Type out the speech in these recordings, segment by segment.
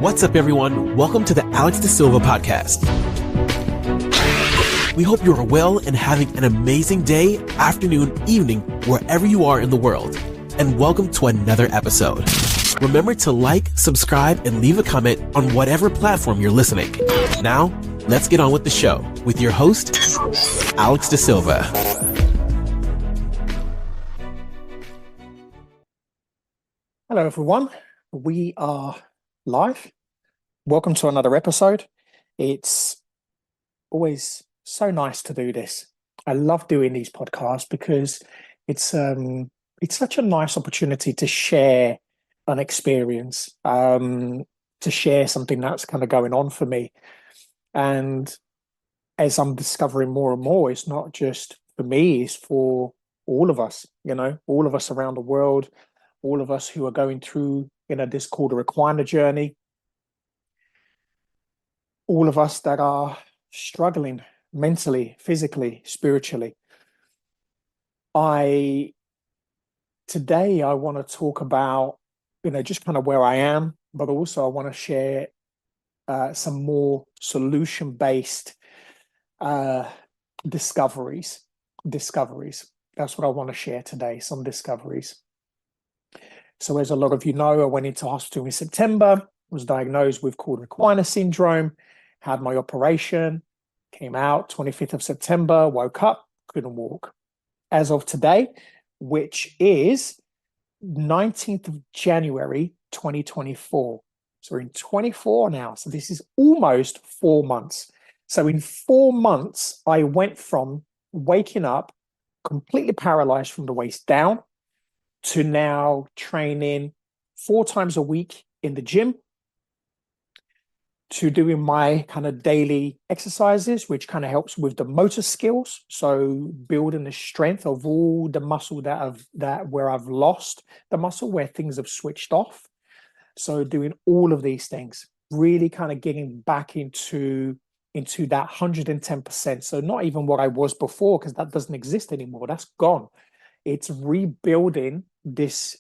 What's up, everyone? Welcome to the Alex de Silva podcast. We hope you are well and having an amazing day, afternoon, evening, wherever you are in the world. And welcome to another episode. Remember to like, subscribe, and leave a comment on whatever platform you're listening. Now, let's get on with the show with your host, Alex de Silva. Hello, everyone. We are live. Welcome to another episode. It's always so nice to do this. I love doing these podcasts because it's such a nice opportunity to share an experience, to share something that's kind of going on for me. And as I'm discovering more and more, it's not just for me, it's for all of us, all of us around the world, all of us who are going through, this called a equina journey. All of us that are struggling mentally, physically, spiritually. Today I want to talk about, just kind of where I am, but also I want to share some more solution-based discoveries. That's what I want to share today, some discoveries. So as a lot of you know, I went into hospital in September, was diagnosed with cauda equina syndrome, had my operation, came out 25th of September, woke up, couldn't walk. As of today, which is 19th of January, 2024. So we're in 24 now. So this is almost 4 months. So in 4 months, I went from waking up completely paralyzed from the waist down to now training 4 times a week in the gym, to doing my kind of daily exercises, which kind of helps with the motor skills. So building the strength of all the muscle where I've lost the muscle, where things have switched off. So doing all of these things, really kind of getting back into that 110%. So not even what I was before, because that doesn't exist anymore. That's gone. It's rebuilding this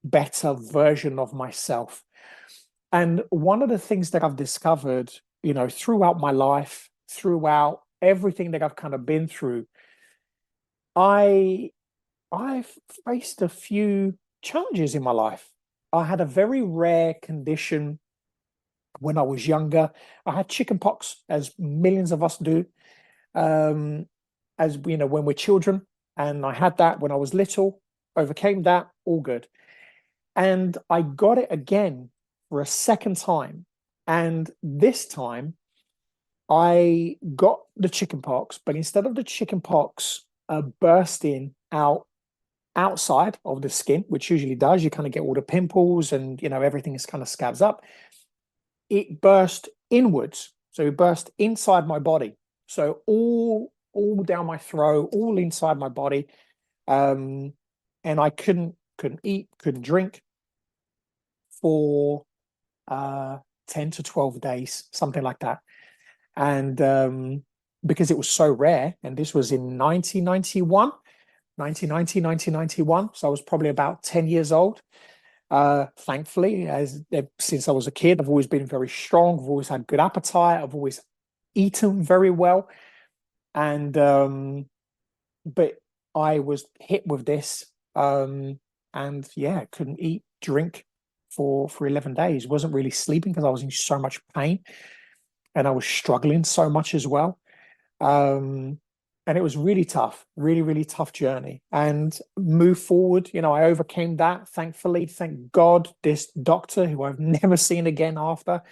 better version of myself. And one of the things that I've discovered, throughout my life, throughout everything that I've kind of been through, I've faced a few challenges in my life. I had a very rare condition when I was younger. I had chickenpox, as millions of us do, when we're children. And I had that when I was little, overcame that, all good. And I got it again for a second time. And this time I got the chickenpox, but instead of the chickenpox bursting outside of the skin, which usually does, you kind of get all the pimples and, everything is kind of scabs up. It burst inwards. So it burst inside my body. So all down my throat, all inside my body. And I couldn't eat, couldn't drink for 10 to 12 days, something like that. And because it was so rare, and this was in 1991, so I was probably about 10 years old. Thankfully, since I was a kid, I've always been very strong. I've always had good appetite. I've always eaten very well. And but I was hit with this, and couldn't eat, drink for 11 days. Wasn't really sleeping because I was in so much pain, and I was struggling so much as well. And it was really tough, really, really tough journey. And move forward, I overcame that, thankfully. Thank God, this doctor, who I've never seen again after,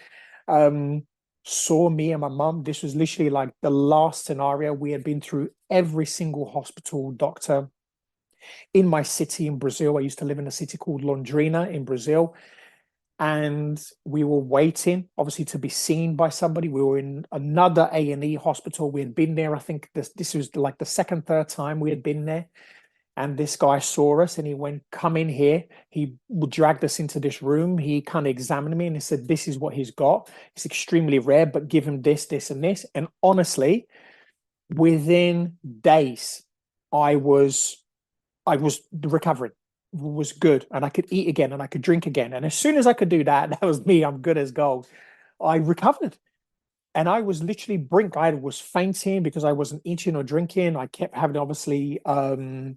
saw me and my mum. This was literally like the last scenario. We had been through every single hospital doctor in my city in Brazil. I used to live in a city called Londrina in Brazil. And we were waiting, obviously, to be seen by somebody. We were in another A&E hospital. We had been there, I think this was like the second, third time we had been there. And this guy saw us and he went, "Come in here." He dragged us into this room. He kind of examined me and he said, "This is what he's got. It's extremely rare, but give him this, this, and this." And honestly, within days, I was recovering. was good, and I could eat again and I could drink again. And as soon as I could do that, that was me. I'm good as gold. I recovered. And I was literally brink. I was fainting because I wasn't eating or drinking. I kept having, obviously, I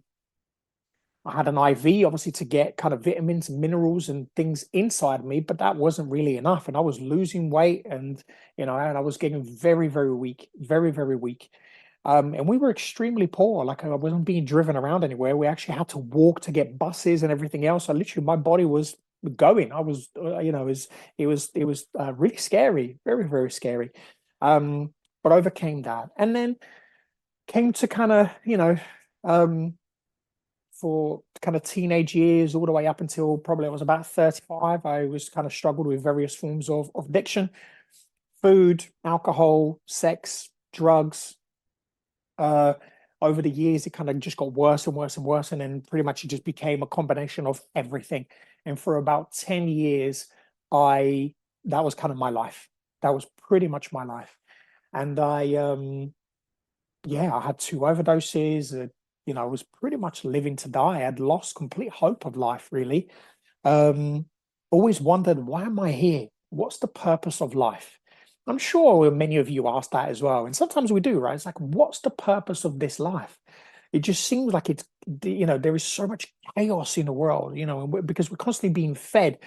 had an IV, obviously, to get kind of vitamins and minerals and things inside me, but that wasn't really enough. And I was losing weight, and and I was getting very, very weak, very, very weak. And we were extremely poor. Like, I wasn't being driven around anywhere. We actually had to walk to get buses and everything else. I literally, my body was going. I was, it was really scary, very, very scary. But overcame that, and then came to kind of, um, for kind of teenage years, all the way up until probably I was about 35. I was kind of struggled with various forms of addiction: food, alcohol, sex, drugs. uh Over the years, it kind of just got worse and worse and worse, and then pretty much it just became a combination of everything. And for about 10 years, I that was kind of my life. That was pretty much my life. And I had two overdoses. I was pretty much living to die. I'd lost complete hope of life, really. um, Always wondered, why am I here? What's the purpose of life? I'm sure many of you ask that as well. And sometimes we do, right? It's like, what's the purpose of this life? It just seems like there is so much chaos in the world, because we're constantly being fed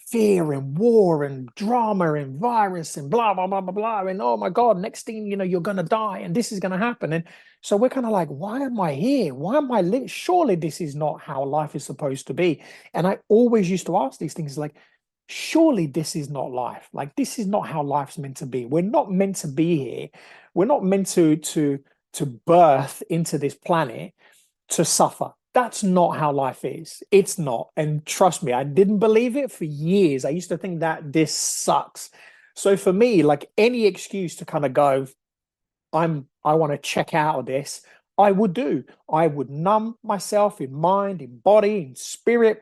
fear and war and drama and virus and blah blah blah blah blah, and oh my god, next thing you know, you're gonna die and this is gonna happen. And so we're kind of like, why am I here? Why am I living? Surely this is not how life is supposed to be. And I always used to ask these things, like, surely this is not life. Like, this is not how life's meant to be. We're not meant to be here. We're not meant to birth into this planet to suffer. That's not how life is. It's not. And trust me, I didn't believe it for years. I used to think that this sucks. So for me, like, any excuse to kind of go, I want to check out of this, I would do. I would numb myself in mind, in body, in spirit.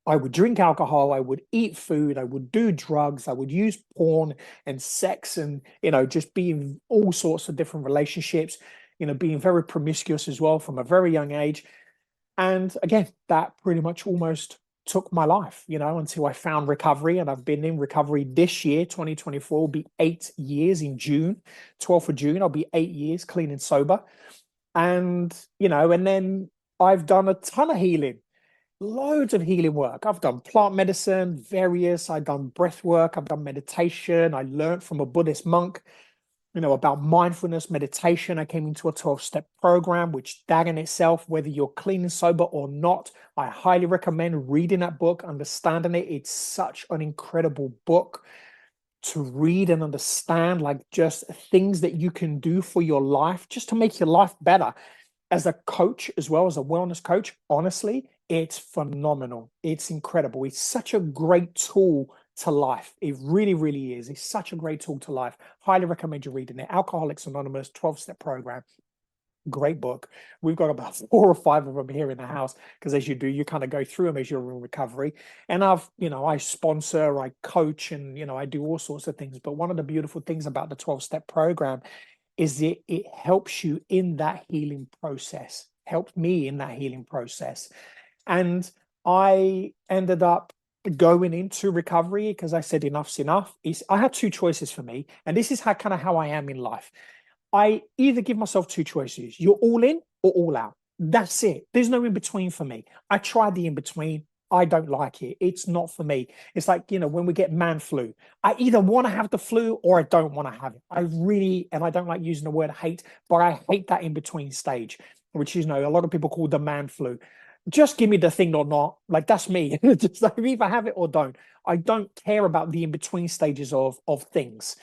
I would drink alcohol, I would eat food, I would do drugs, I would use porn and sex, and just be in all sorts of different relationships, being very promiscuous as well from a very young age. And again, that pretty much almost took my life, until I found recovery. And I've been in recovery this year. 2024 will be 8 years in June. 12th of June, I'll be 8 years clean and sober. And then I've done a ton of healing, loads of healing work. I've done plant medicine, I've done breath work, I've done meditation. I learned from a Buddhist monk, about mindfulness meditation. I came into a 12-step program, which, that in itself, whether you're clean and sober or not, I highly recommend reading that book, understanding it. It's such an incredible book to read and understand, like, just things that you can do for your life, just to make your life better. As a coach, as well as a wellness coach, honestly, it's phenomenal. It's incredible. It's such a great tool to life. It really, really is. It's such a great tool to life. Highly recommend you reading it. Alcoholics Anonymous 12-step program. Great book. We've got about 4 or 5 of them here in the house, because as you do, you kind of go through them as you're in recovery. And I sponsor, I coach, and I do all sorts of things. But one of the beautiful things about the 12-step program is it helps you in that healing process, helped me in that healing process. And I ended up going into recovery because I said, enough's enough. I had two choices for me, and this is how I am in life. I either give myself two choices: you're all in or all out. That's it. There's no in between for me. I tried the in between. I don't like it. It's not for me. It's like, when we get man flu, I either want to have the flu or I don't want to have it. And I don't like using the word hate, but I hate that in between stage, which is, a lot of people call the man flu. Just give me the thing or not. Like, that's me. Just like, either have it or don't. I don't care about the in between stages of things.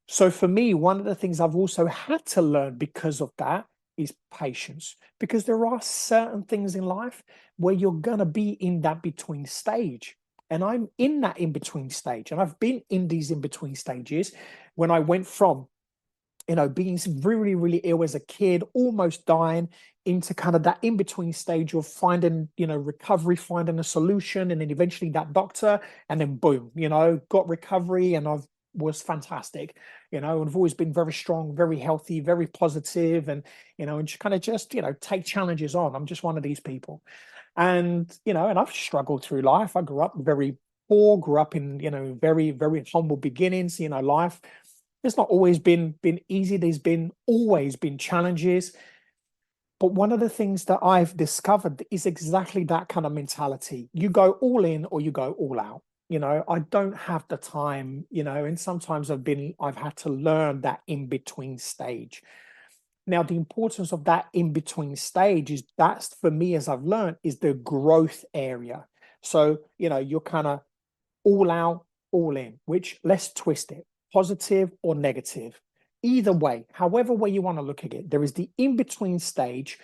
So for me, one of the things I've also had to learn because of that is patience, because there are certain things in life where you're going to be in that between stage. And I'm in that in between stage. And I've been in these in between stages when I went from, being really, really ill as a kid, almost dying, into kind of that in between stage of finding, recovery, finding a solution, and then eventually that doctor, and then boom, got recovery, and was fantastic, and I've always been very strong, very healthy, very positive, and and just take challenges on. I'm just one of these people. And, and I've struggled through life. I grew up very poor, grew up in, very, very humble beginnings. Life it's not always been easy. There's been always been challenges. But one of the things that I've discovered is exactly that kind of mentality. You go all in or you go all out. I don't have the time, and sometimes I've had to learn that in between stage. Now, the importance of that in between stage is that's for me, as I've learned, is the growth area. So, you're kind of all out, all in, which let's twist it, positive or negative. Either way, however way you want to look at it, there is the in between stage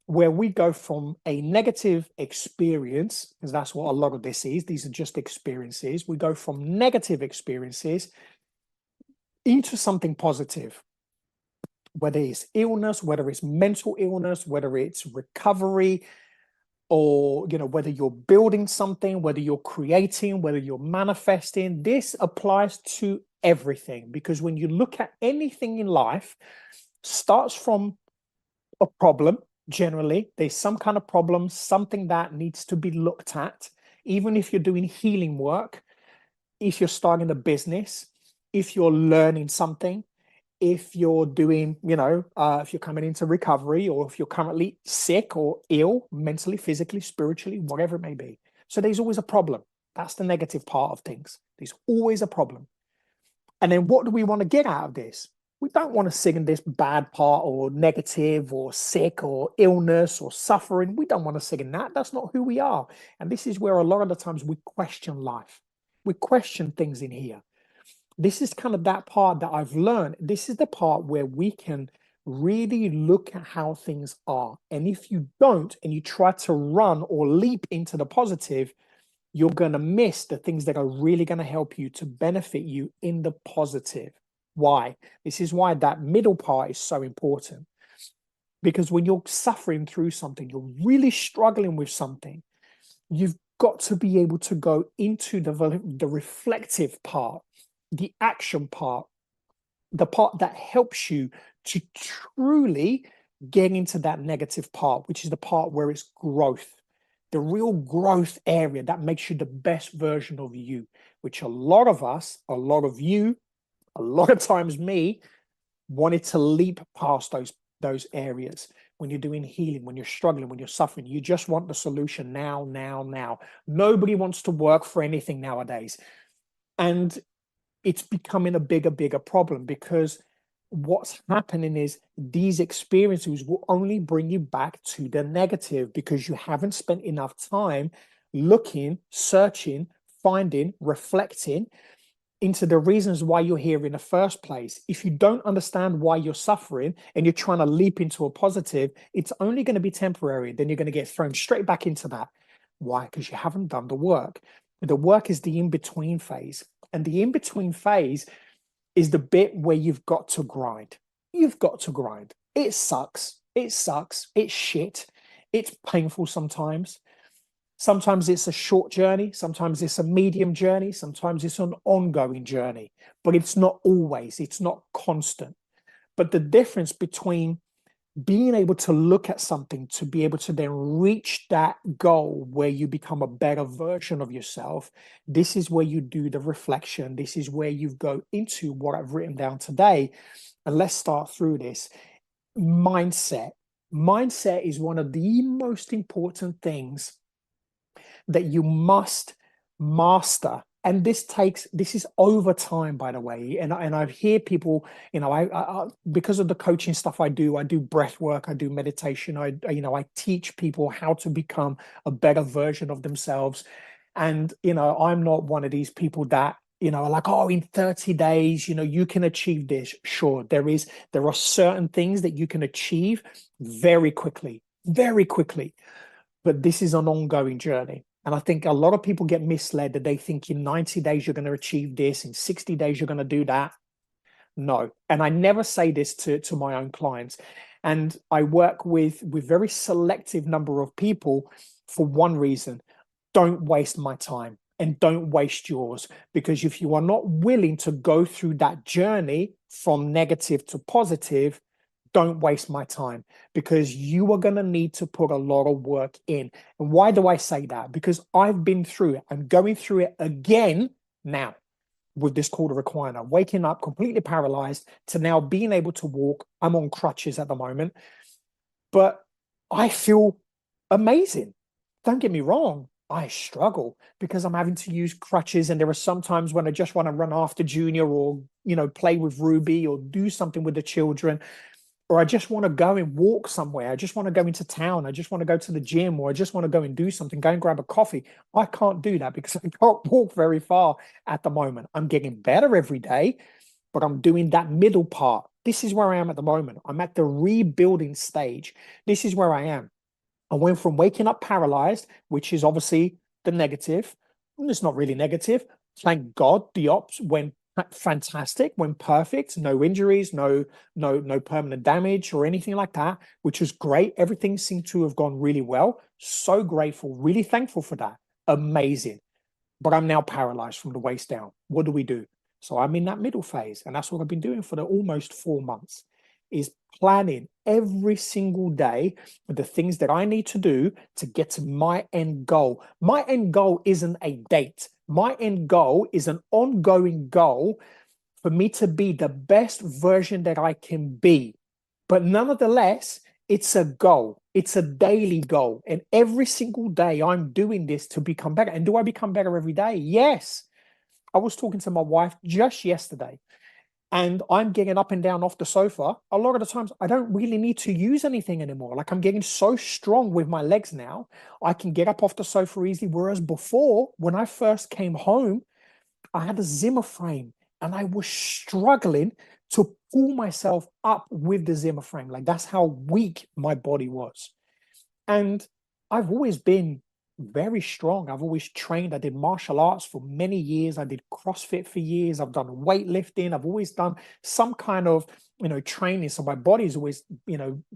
where we go from a negative experience, because that's what a lot of this is. These are just experiences. We go from negative experiences into something positive, whether it's illness, whether it's mental illness, whether it's recovery, or whether you're building something, whether you're creating, whether you're manifesting. This applies to everything, because when you look at anything in life, starts from a problem. Generally, there's some kind of problem, something that needs to be looked at. Even if you're doing healing work, if you're starting a business, if you're learning something, if you're doing, if you're coming into recovery, or if you're currently sick or ill, mentally, physically, spiritually, whatever it may be. So there's always a problem. That's the negative part of things. There's always a problem. And then what do we want to get out of this? We don't want to sit in this bad part or negative or sick or illness or suffering. We don't want to sit in that. That's not who we are. And this is where a lot of the times we question life. We question things in here. This is kind of that part that I've learned. This is the part where we can really look at how things are. And if you don't, and you try to run or leap into the positive, you're going to miss the things that are really going to help you to benefit you in the positive. Why? This is why that middle part is so important. Because when you're suffering through something, you're really struggling with something, you've got to be able to go into the reflective part, the action part, the part that helps you to truly get into that negative part, which is the part where it's growth, the real growth area that makes you the best version of you, which a lot of us, a lot of you, a lot of times me, wanted to leap past those areas. When you're doing healing, when you're struggling, when you're suffering, you just want the solution now, now, now. Nobody wants to work for anything nowadays. And it's becoming a bigger problem, because what's happening is these experiences will only bring you back to the negative, because you haven't spent enough time looking, searching, finding, reflecting into the reasons why you're here in the first place. If you don't understand why you're suffering and you're trying to leap into a positive, it's only going to be temporary. Then you're going to get thrown straight back into that. Why? Because you haven't done the work. The work is the in-between phase. And the in-between phase is the bit where you've got to grind. You've got to grind. It sucks. It sucks. It's shit. It's painful sometimes. Sometimes it's a short journey. Sometimes it's a medium journey. Sometimes it's an ongoing journey. But it's not always. It's not constant. But the difference between being able to look at something to be able to then reach that goal where you become a better version of yourself, this is where you do the reflection. This is where you go into what I've written down today. And let's start through this. Mindset. Mindset is one of the most important things that you must master. And this is over time, by the way. And I hear people, I because of the coaching stuff I do breath work, I do meditation, I teach people how to become a better version of themselves. And I'm not one of these people that are like, oh, in 30 days, you can achieve this. Sure, there are certain things that you can achieve very quickly, but this is an ongoing journey. And I think a lot of people get misled that they think in 90 days you're going to achieve this, in 60 days you're going to do that. No. And I never say this to my own clients. And I work with very selective number of people for one reason. Don't waste my time and don't waste yours. Because if you are not willing to go through that journey from negative to positive, don't waste my time, because you are going to need to put a lot of work in. And why do I say that? Because I've been through it. I'm going through it again now with this cauda equina, waking up completely paralyzed to now being able to walk. I'm on crutches at the moment, but I feel amazing. Don't get me wrong. I struggle because I'm having to use crutches, and there are some times when I just want to run after Junior, or play with Ruby, or do something with the children, or I just want to go and walk somewhere. I just want to go into town. I just want to go to the gym, or I just want to go and do something, go and grab a coffee. I can't do that because I can't walk very far at the moment. I'm getting better every day, but I'm doing that middle part. This is where I am at the moment. I'm at the rebuilding stage. This is where I am. I went from waking up paralyzed, which is obviously the negative. It's not really negative. Thank God the ops went fantastic, went perfect, no injuries, no permanent damage or anything like that, which was great. Everything seemed to have gone really well. So grateful, really thankful for that. Amazing. But I'm now paralyzed from the waist down. What do we do? So I'm in that middle phase, and that's what I've been doing for the almost 4 months, is planning every single day the things that I need to do to get to my end goal. My end goal isn't a date. My end goal is an ongoing goal for me to be the best version that I can be. But nonetheless, it's a goal. It's a daily goal. And every single day I'm doing this to become better. And do I become better every day? Yes. I was talking to my wife just yesterday, and I'm getting up and down off the sofa. A lot of the times I don't really need to use anything anymore. Like, I'm getting so strong with my legs now. I can get up off the sofa easily. Whereas before, when I first came home, I had a Zimmer frame and I was struggling to pull myself up with the Zimmer frame. Like, that's how weak my body was. And I've always been very strong. I've always trained. I did martial arts for many years. I did CrossFit for years. I've done weightlifting. I've always done some kind of, training. So my body's always,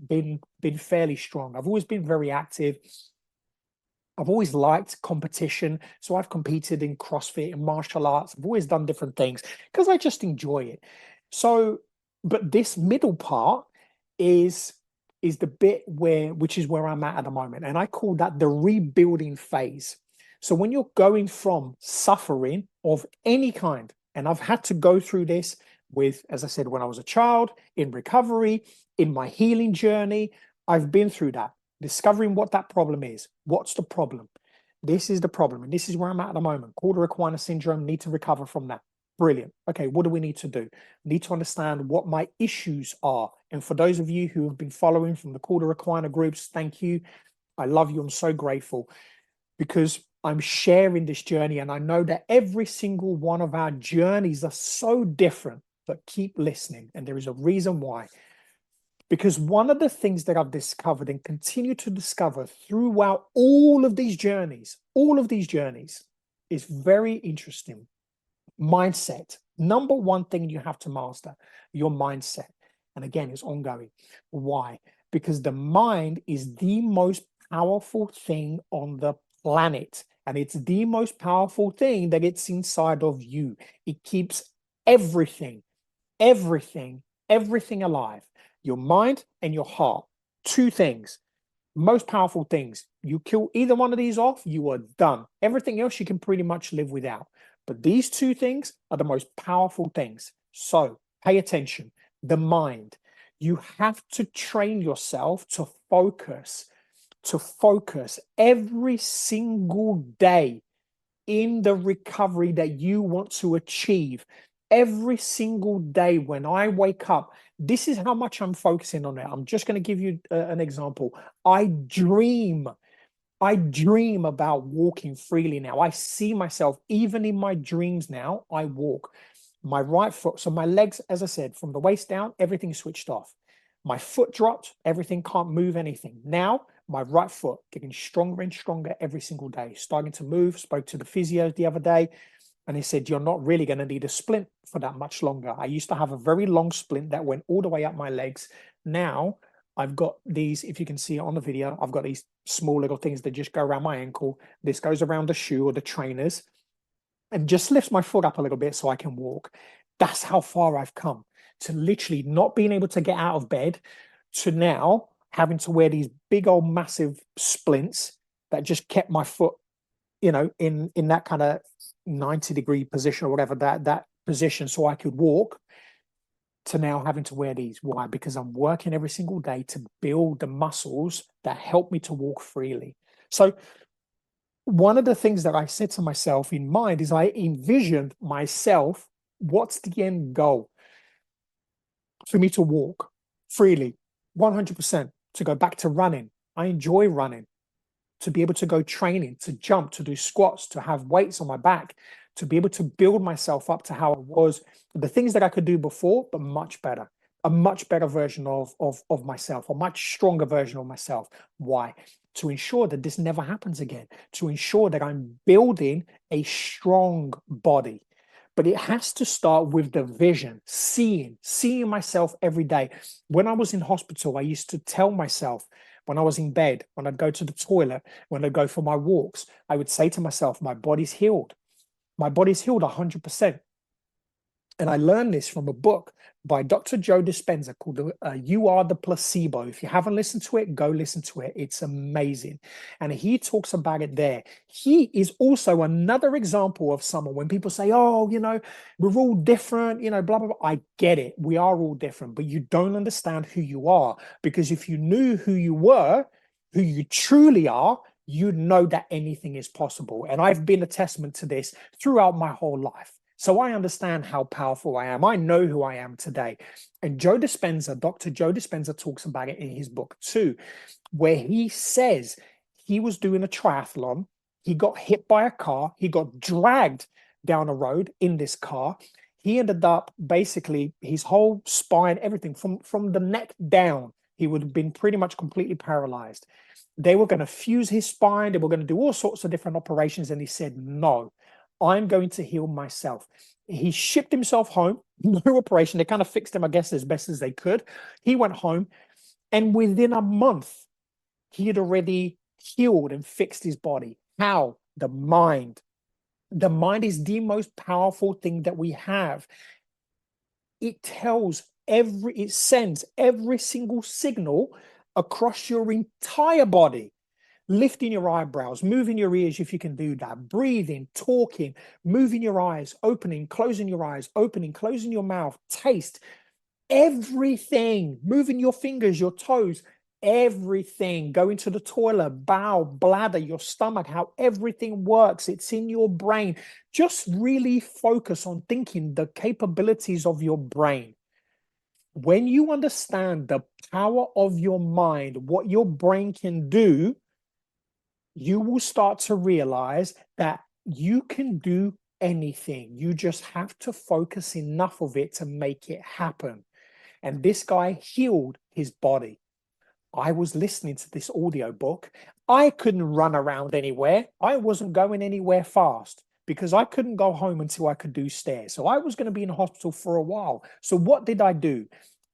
been fairly strong. I've always been very active. I've always liked competition. So I've competed in CrossFit and martial arts. I've always done different things because I just enjoy it. So, but this middle part is the bit which is where I'm at the moment. And I call that the rebuilding phase. So when you're going from suffering of any kind, and I've had to go through this with, as I said, when I was a child, in recovery, in my healing journey, I've been through that. Discovering what that problem is. What's the problem? This is the problem. And this is where I'm at the moment. Cauda equina syndrome, need to recover from that. Brilliant. Okay, what do we need to do? Need to understand what my issues are. And for those of you who have been following from the Cauda equina groups, thank you. I love you. I'm so grateful because I'm sharing this journey. And I know that every single one of our journeys are so different, but keep listening. And there is a reason why. Because one of the things that I've discovered and continue to discover throughout all of these journeys is very interesting. Mindset. Number one thing you have to master, your mindset. And again, it's ongoing. Why? Because the mind is the most powerful thing on the planet. And it's the most powerful thing that it's inside of you. It keeps everything alive. Your mind and your heart. Two things, most powerful things. You kill either one of these off, you are done. Everything else you can pretty much live without. But these two things are the most powerful things. So pay attention. The mind. You have to train yourself to focus every single day in the recovery that you want to achieve. Every single day when I wake up, this is how much I'm focusing on it. I'm just going to give you an example. I dream about walking freely now. I see myself, even in my dreams now, I walk. My right foot, so my legs, as I said, from the waist down, everything switched off. My foot dropped, everything, can't move anything. Now, my right foot getting stronger and stronger every single day, starting to move. Spoke to the physio the other day, and he said, you're not really going to need a splint for that much longer. I used to have a very long splint that went all the way up my legs. Now, I've got these, if you can see it on the video, I've got these small little things that just go around my ankle. This goes around the shoe or the trainers and just lifts my foot up a little bit so I can walk. That's how far I've come, to literally not being able to get out of bed, to now having to wear these big old massive splints that just kept my foot, in that kind of 90-degree position or whatever, that position, so I could walk, to now having to wear these. Why? Because I'm working every single day to build the muscles that help me to walk freely. So one of the things that I said to myself in mind is I envisioned myself, what's the end goal? For me to walk freely, 100%, to go back to running. I enjoy running. To be able to go training, to jump, to do squats, to have weights on my back, to be able to build myself up to how I was, the things that I could do before, but much better, a much better version of myself, a much stronger version of myself. Why? To ensure that this never happens again, to ensure that I'm building a strong body. But it has to start with the vision, seeing myself every day. When I was in hospital, I used to tell myself, when I was in bed, when I'd go to the toilet, when I'd go for my walks, I would say to myself, my body's healed. My body's healed 100%. And I learned this from a book by Dr. Joe Dispenza called You Are the Placebo. If you haven't listened to it, go listen to it. It's amazing. And he talks about it there. He is also another example of someone when people say, oh, we're all different, blah, blah, blah. I get it. We are all different, but you don't understand who you are. Because if you knew who you were, who you truly are, you know that anything is possible. And I've been a testament to this throughout my whole life. So I understand how powerful I am. I know who I am today. And Joe Dispenza, Dr. Joe Dispenza, talks about it in his book too, where he says he was doing a triathlon. He got hit by a car. He got dragged down a road in this car. He ended up basically his whole spine, everything from the neck down, he would have been pretty much completely paralyzed. They were going to fuse his spine. They were going to do all sorts of different operations. And he said, no, I'm going to heal myself. He shipped himself home, no operation. They kind of fixed him, I guess, as best as they could. He went home, and within a month, he had already healed and fixed his body. How? The mind. The mind is the most powerful thing that we have. It sends every single signal across your entire body. Lifting your eyebrows, moving your ears if you can do that, breathing, talking, moving your eyes, opening, closing your eyes, opening, closing your mouth, taste, everything, moving your fingers, your toes, everything, going to the toilet, bowel, bladder, your stomach, how everything works. It's in your brain. Just really focus on thinking the capabilities of your brain. When you understand the power of your mind, what your brain can do, you will start to realize that you can do anything. You just have to focus enough of it to make it happen. And this guy healed his body. I was listening to this audio book. I couldn't run around anywhere. I wasn't going anywhere fast because I couldn't go home until I could do stairs. So I was going to be in hospital for a while. So what did I do?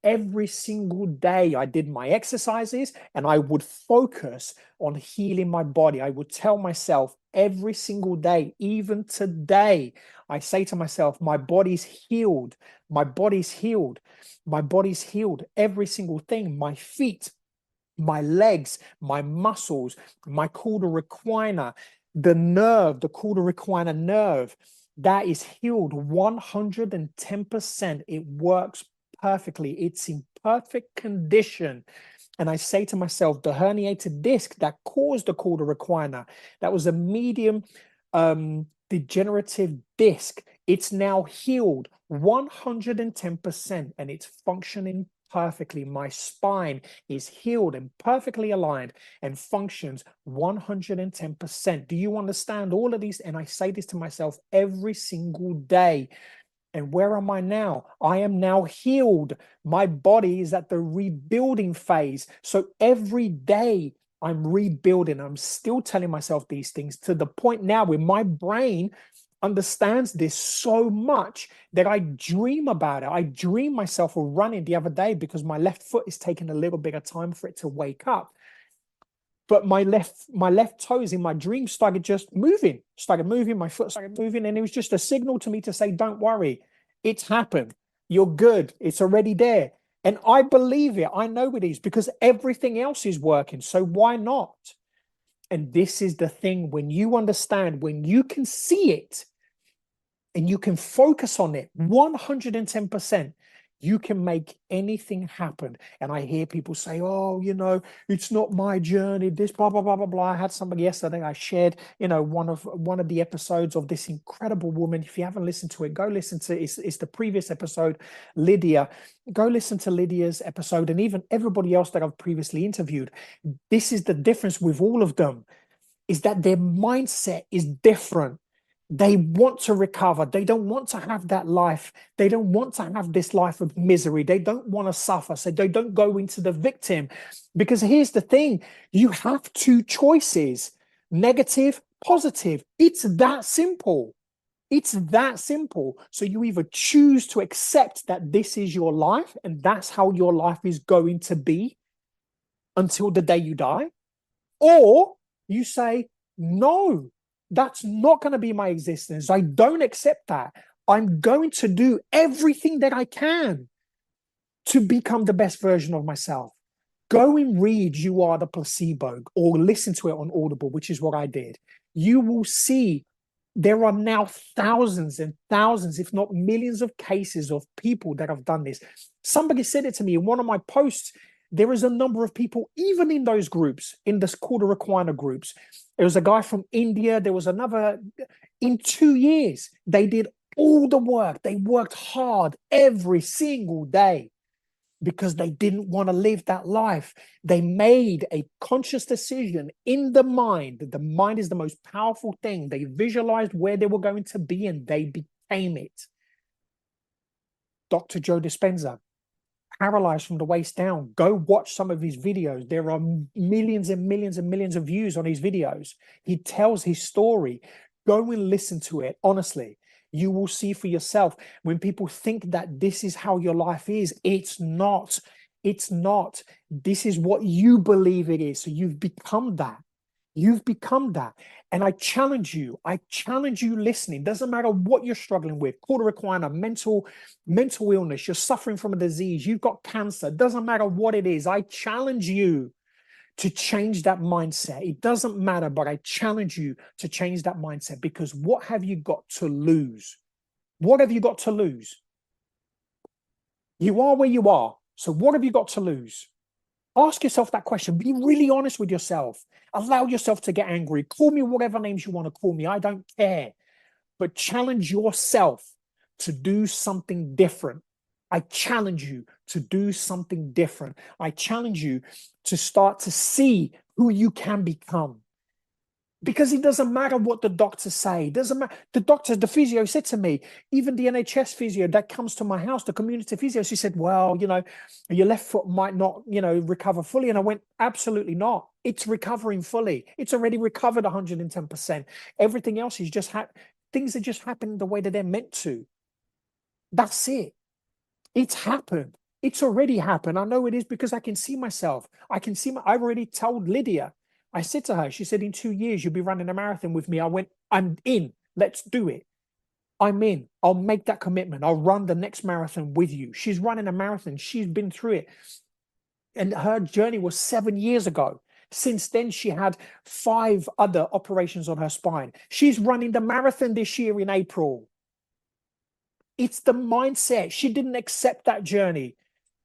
Every single day I did my exercises and I would focus on healing my body. I would tell myself every single day, even today, I say to myself, my body's healed. My body's healed. My body's healed. Every single thing, my feet, my legs, my muscles, my cauda equina, the nerve, the cauda equina nerve, that is healed 110%. It works perfectly. It's in perfect condition. And I say to myself, the herniated disc that caused the cauda equina, that was a medium degenerative disc. It's now healed 110% and it's functioning perfectly. My spine is healed and perfectly aligned and functions 110%. Do you understand all of these? And I say this to myself every single day. And where am I now? I am now healed. My body is at the rebuilding phase. So every day I'm rebuilding. I'm still telling myself these things to the point now where my brain understands this so much that I dream about it. I dream myself of running the other day because my left foot is taking a little bit of time for it to wake up. But my left toes in my dream started moving, my foot started moving, and it was just a signal to me to say, don't worry, it's happened. You're good. It's already there. And I believe it. I know it is because everything else is working. So why not? And this is the thing, when you understand, when you can see it and you can focus on it 110%, you can make anything happen. And I hear people say, oh, it's not my journey, this, blah, blah, blah, blah, blah. I had somebody yesterday, I shared, one of the episodes of this incredible woman. If you haven't listened to it, go listen to it. It's the previous episode, Lydia. Go listen to Lydia's episode and even everybody else that I've previously interviewed. This is the difference with all of them, is that their mindset is different. They want to recover. They don't want to have that life. They don't want to have this life of misery. They don't want to suffer. So they don't go into the victim. Because here's the thing, you have two choices, negative, positive. It's that simple. It's that simple. So you either choose to accept that this is your life and that's how your life is going to be until the day you die, or you say, no, that's not going to be my existence. I don't accept that. I'm going to do everything that I can to become the best version of myself. Go and read You Are the Placebo or listen to it on Audible, which is what I did. You will see there are now thousands and thousands, if not millions of cases of people that have done this. Somebody said it to me in one of my posts. There is a number of people, even in those groups, in the cauda equina groups. There was a guy from India. There was another. In 2 years, they did all the work. They worked hard every single day because they didn't want to live that life. They made a conscious decision in the mind. The mind is the most powerful thing. They visualized where they were going to be and they became it. Dr. Joe Dispenza, paralyzed from the waist down. Go watch some of his videos. There are millions and millions and millions of views on his videos. He tells his story. Go and listen to it. Honestly, you will see for yourself. When people think that this is how your life is, it's not. It's not. This is what you believe it is. So you've become that. You've become that. And I challenge you listening. Doesn't matter what you're struggling with, cauda equina, mental illness, you're suffering from a disease, you've got cancer, doesn't matter what it is. I challenge you to change that mindset. It doesn't matter, but I challenge you to change that mindset, because what have you got to lose? What have you got to lose? You are where you are. So what have you got to lose? Ask yourself that question. Be really honest with yourself. Allow yourself to get angry. Call me whatever names you want to call me. I don't care. But challenge yourself to do something different. I challenge you to do something different. I challenge you to start to see who you can become. Because it doesn't matter what the doctors say. It doesn't matter. The physio said to me, even the NHS physio that comes to my house, the community physio, she said, well, your left foot might not, recover fully. And I went, absolutely not. It's recovering fully. It's already recovered 110%. Everything else is just things that just happen the way that they're meant to. That's it. It's happened. It's already happened. I know it is because I can see myself. I've already told Lydia. I said to her, she said, in 2 years, you'll be running a marathon with me. I went, I'm in. Let's do it. I'm in. I'll make that commitment. I'll run the next marathon with you. She's running a marathon. She's been through it. And her journey was 7 years ago. Since then, she had 5 other operations on her spine. She's running the marathon this year in April. It's the mindset. She didn't accept that journey.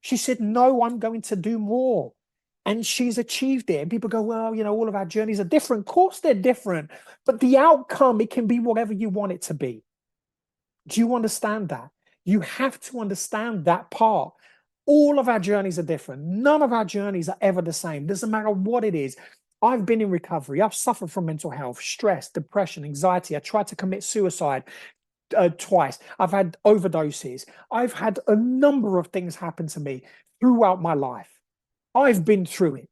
She said, no, I'm going to do more. And she's achieved it. And people go, well, all of our journeys are different. Of course they're different. But the outcome, it can be whatever you want it to be. Do you understand that? You have to understand that part. All of our journeys are different. None of our journeys are ever the same. Doesn't matter what it is. I've been in recovery. I've suffered from mental health, stress, depression, anxiety. I tried to commit suicide twice. I've had overdoses. I've had a number of things happen to me throughout my life. I've been through it.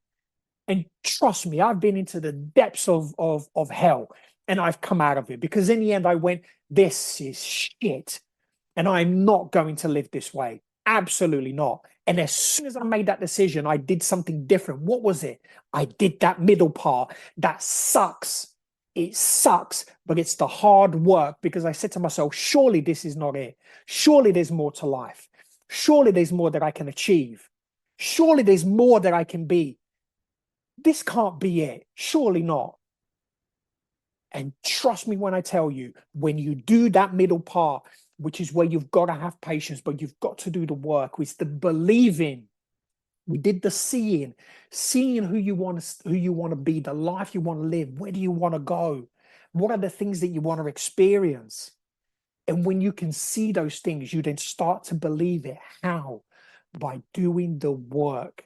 And trust me, I've been into the depths of hell, and I've come out of it, because in the end I went, this is shit. And I'm not going to live this way. Absolutely not. And as soon as I made that decision, I did something different. What was it? I did that middle part. That sucks. It sucks, but it's the hard work, because I said to myself, surely this is not it. Surely there's more to life. Surely there's more that I can achieve. Surely there's more that I can be. This can't be it. Surely not. And trust me when I tell you, when you do that middle part, which is where you've got to have patience, but you've got to do the work, it's the believing. We did the seeing who you want to be, the life you want to live. Where do you want to go? What are the things that you want to experience? And when you can see those things, you then start to believe it. How? By doing the work.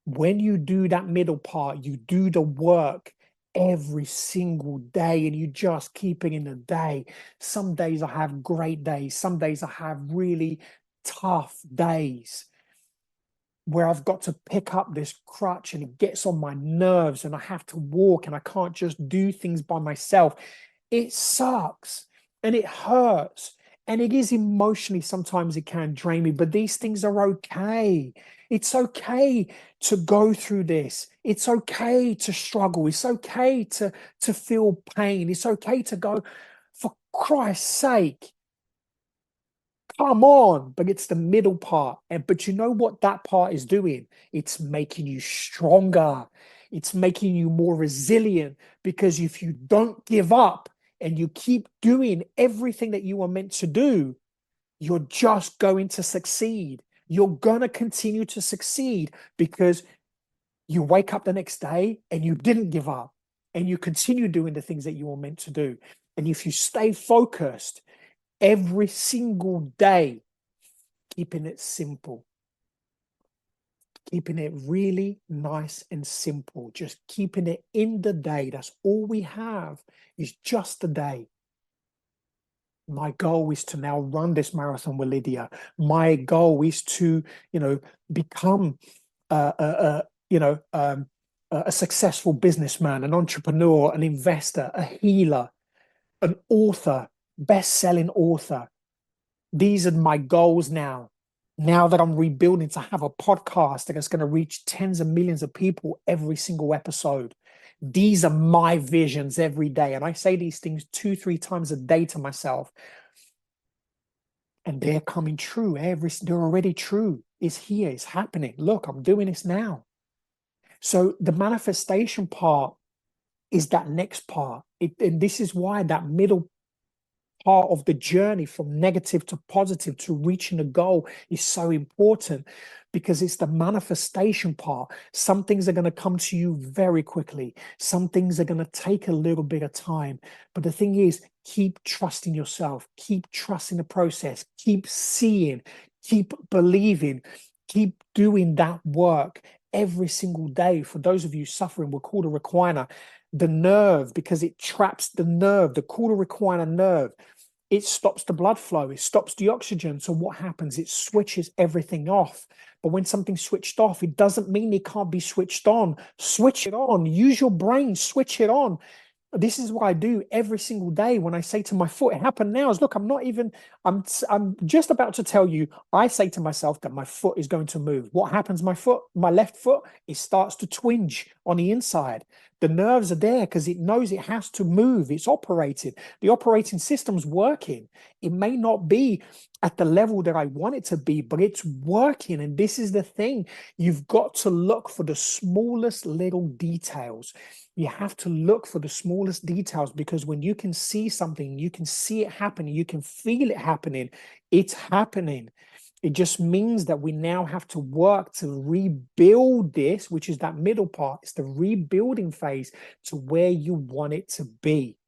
When you do that middle part, you do the work every single day and you just keep it in the day. Some days I have great days. Some days I have really tough days where I've got to pick up this crutch and it gets on my nerves and I have to walk and I can't just do things by myself. It sucks and it hurts. And it is emotionally, sometimes it can drain me, but these things are okay. It's okay to go through this. It's okay to struggle. It's okay to feel pain. It's okay to go, for Christ's sake, come on. But it's the middle part. But you know what that part is doing? It's making you stronger. It's making you more resilient, because if you don't give up and you keep doing everything that you are meant to do, you're just going to succeed. You're going to continue to succeed because you wake up the next day and you didn't give up and you continue doing the things that you were meant to do. And if you stay focused every single day, keeping it simple, keeping it really nice and simple, just keeping it in the day. That's all we have, is just the day. My goal is to now run this marathon with Lydia. My goal is to, become, a successful businessman, an entrepreneur, an investor, a healer, an author, best-selling author. These are my goals now. Now that I'm rebuilding, to have a podcast that is going to reach tens of millions of people every single episode. These are my visions every day. And I say these things 2-3 times a day to myself. And they're coming true. They're already true. It's here. It's happening. Look, I'm doing this now. So the manifestation part is that next part. And this is why that middle part of the journey from negative to positive to reaching a goal is so important, because it's the manifestation part. Some things are going to come to you very quickly. Some things are going to take a little bit of time. But the thing is, keep trusting yourself, keep trusting the process, keep seeing, keep believing, keep doing that work every single day. For those of you suffering with cauda equina, the nerve, because it traps the nerve, the cauda equina nerve, it stops the blood flow, it stops the oxygen. So what happens? It switches everything off. But when something's switched off, it doesn't mean it can't be switched on. Switch it on. Use your brain. Switch it on. This is what I do every single day when I say to my foot, it happened now, is look, I'm just about to tell you, I say to myself that my foot is going to move. What happens? My left foot, it starts to twinge on the inside. The nerves are there because it knows it has to move. It's operated. The operating system's working. It may not be at the level that I want it to be, but it's working. And this is the thing. You've got to look for the smallest little details. You have to look for the smallest details, because when you can see something, you can see it happening, you can feel it happening, it's happening. It just means that we now have to work to rebuild this, which is that middle part. It's the rebuilding phase to where you want it to be.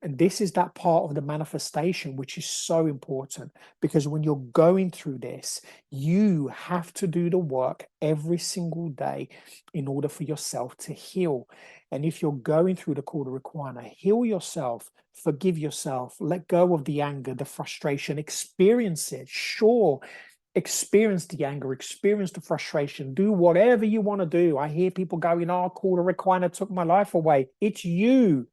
And this is that part of the manifestation, which is so important, because when you're going through this, you have to do the work every single day in order for yourself to heal. And if you're going through the cauda equina, heal yourself, forgive yourself, let go of the anger, the frustration, experience it. Sure, experience the anger, experience the frustration, do whatever you want to do. I hear people going, oh, cauda equina took my life away. It's you.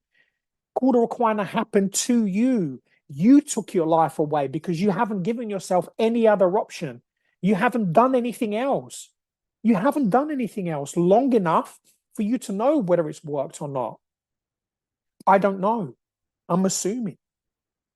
Cauda equina happened to you. You took your life away because you haven't given yourself any other option. You haven't done anything else. You haven't done anything else long enough for you to know whether it's worked or not. I don't know. I'm assuming.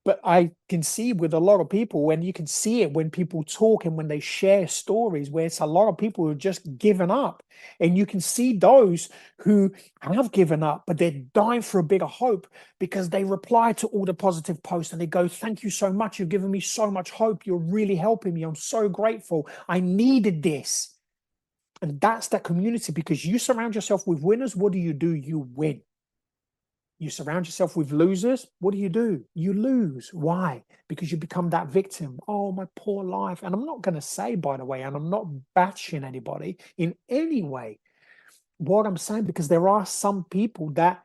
But I can see with a lot of people, and you can see it when people talk and when they share stories, where it's a lot of people who have just given up. And you can see those who have given up, but they're dying for a bigger hope because they reply to all the positive posts and they go, "Thank you so much. You've given me so much hope. You're really helping me. I'm so grateful. I needed this." And that's that community, because you surround yourself with winners. What do? You win. You surround yourself with losers. What do? You lose. Why? Because you become that victim. Oh, my poor life. And I'm not going to say, by the way, and I'm not bashing anybody in any way, what I'm saying, because there are some people that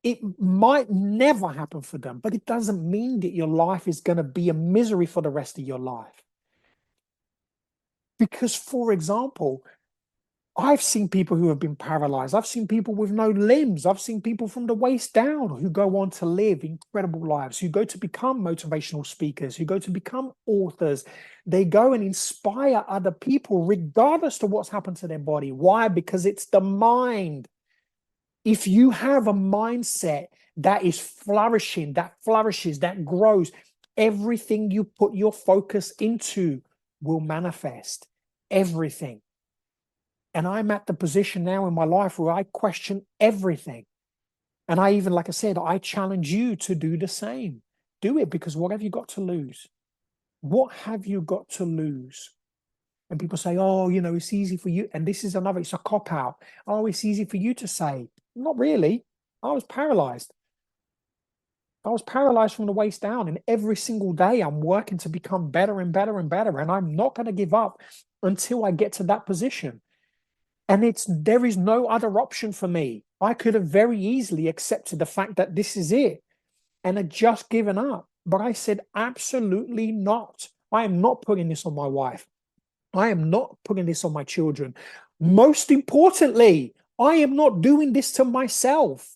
it might never happen for them, but it doesn't mean that your life is going to be a misery for the rest of your life. Because, for example, I've seen people who have been paralyzed. I've seen people with no limbs. I've seen people from the waist down who go on to live incredible lives, who go to become motivational speakers, who go to become authors. They go and inspire other people regardless of what's happened to their body. Why? Because it's the mind. If you have a mindset that is flourishing, that flourishes, that grows, everything you put your focus into will manifest. Everything. And I'm at the position now in my life where I question everything. And I even, like I said, I challenge you to do the same. Do it, because what have you got to lose? What have you got to lose? And people say, "Oh, it's easy for you." And this is another, it's a cop out. "Oh, it's easy for you to say." Not really. I was paralyzed. I was paralyzed from the waist down. And every single day I'm working to become better and better and better. And I'm not going to give up until I get to that position. And there is no other option for me. I could have very easily accepted the fact that this is it and had just given up. But I said, absolutely not. I am not putting this on my wife. I am not putting this on my children. Most importantly, I am not doing this to myself.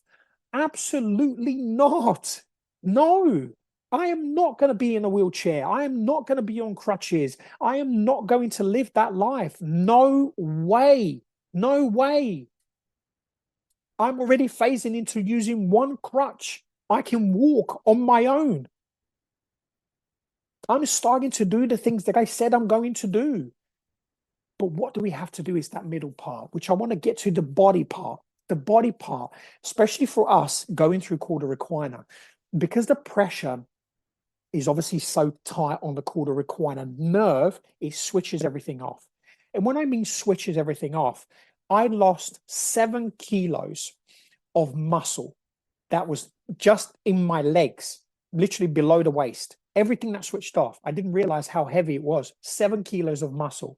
Absolutely not. No, I am not going to be in a wheelchair. I am not going to be on crutches. I am not going to live that life. No way. No way. I'm already phasing into using one crutch. I can walk on my own. I'm starting to do the things that I said I'm going to do. But what do we have to do is that middle part, which I want to get to, the body part. The body part, especially for us going through cauda equina, because the pressure is obviously so tight on the cauda equina nerve, it switches everything off. And when I mean switches everything off, I lost 7 kilos of muscle that was just in my legs, literally below the waist. Everything that switched off. I didn't realize how heavy it was. 7 kilos of muscle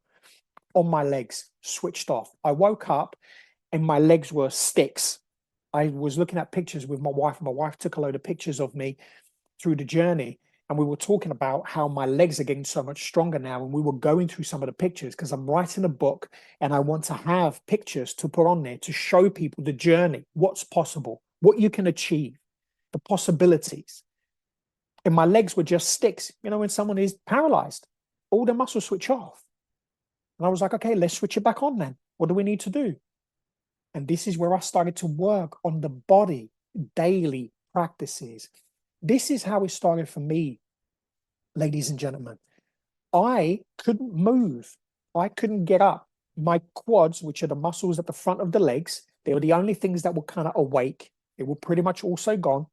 on my legs switched off. I woke up and my legs were sticks. I was looking at pictures with my wife, and my wife took a load of pictures of me through the journey. And we were talking about how my legs are getting so much stronger now. And we were going through some of the pictures because I'm writing a book and I want to have pictures to put on there to show people the journey, what's possible, what you can achieve, the possibilities. And my legs were just sticks. When someone is paralyzed, all the muscles switch off. And I was like, okay, let's switch it back on then. What do we need to do? And this is where I started to work on the body, daily practices. This is how it started for me, ladies and gentlemen. I couldn't move. I couldn't get up. My quads, which are the muscles at the front of the legs, they were the only things that were kind of awake. They were pretty much also gone,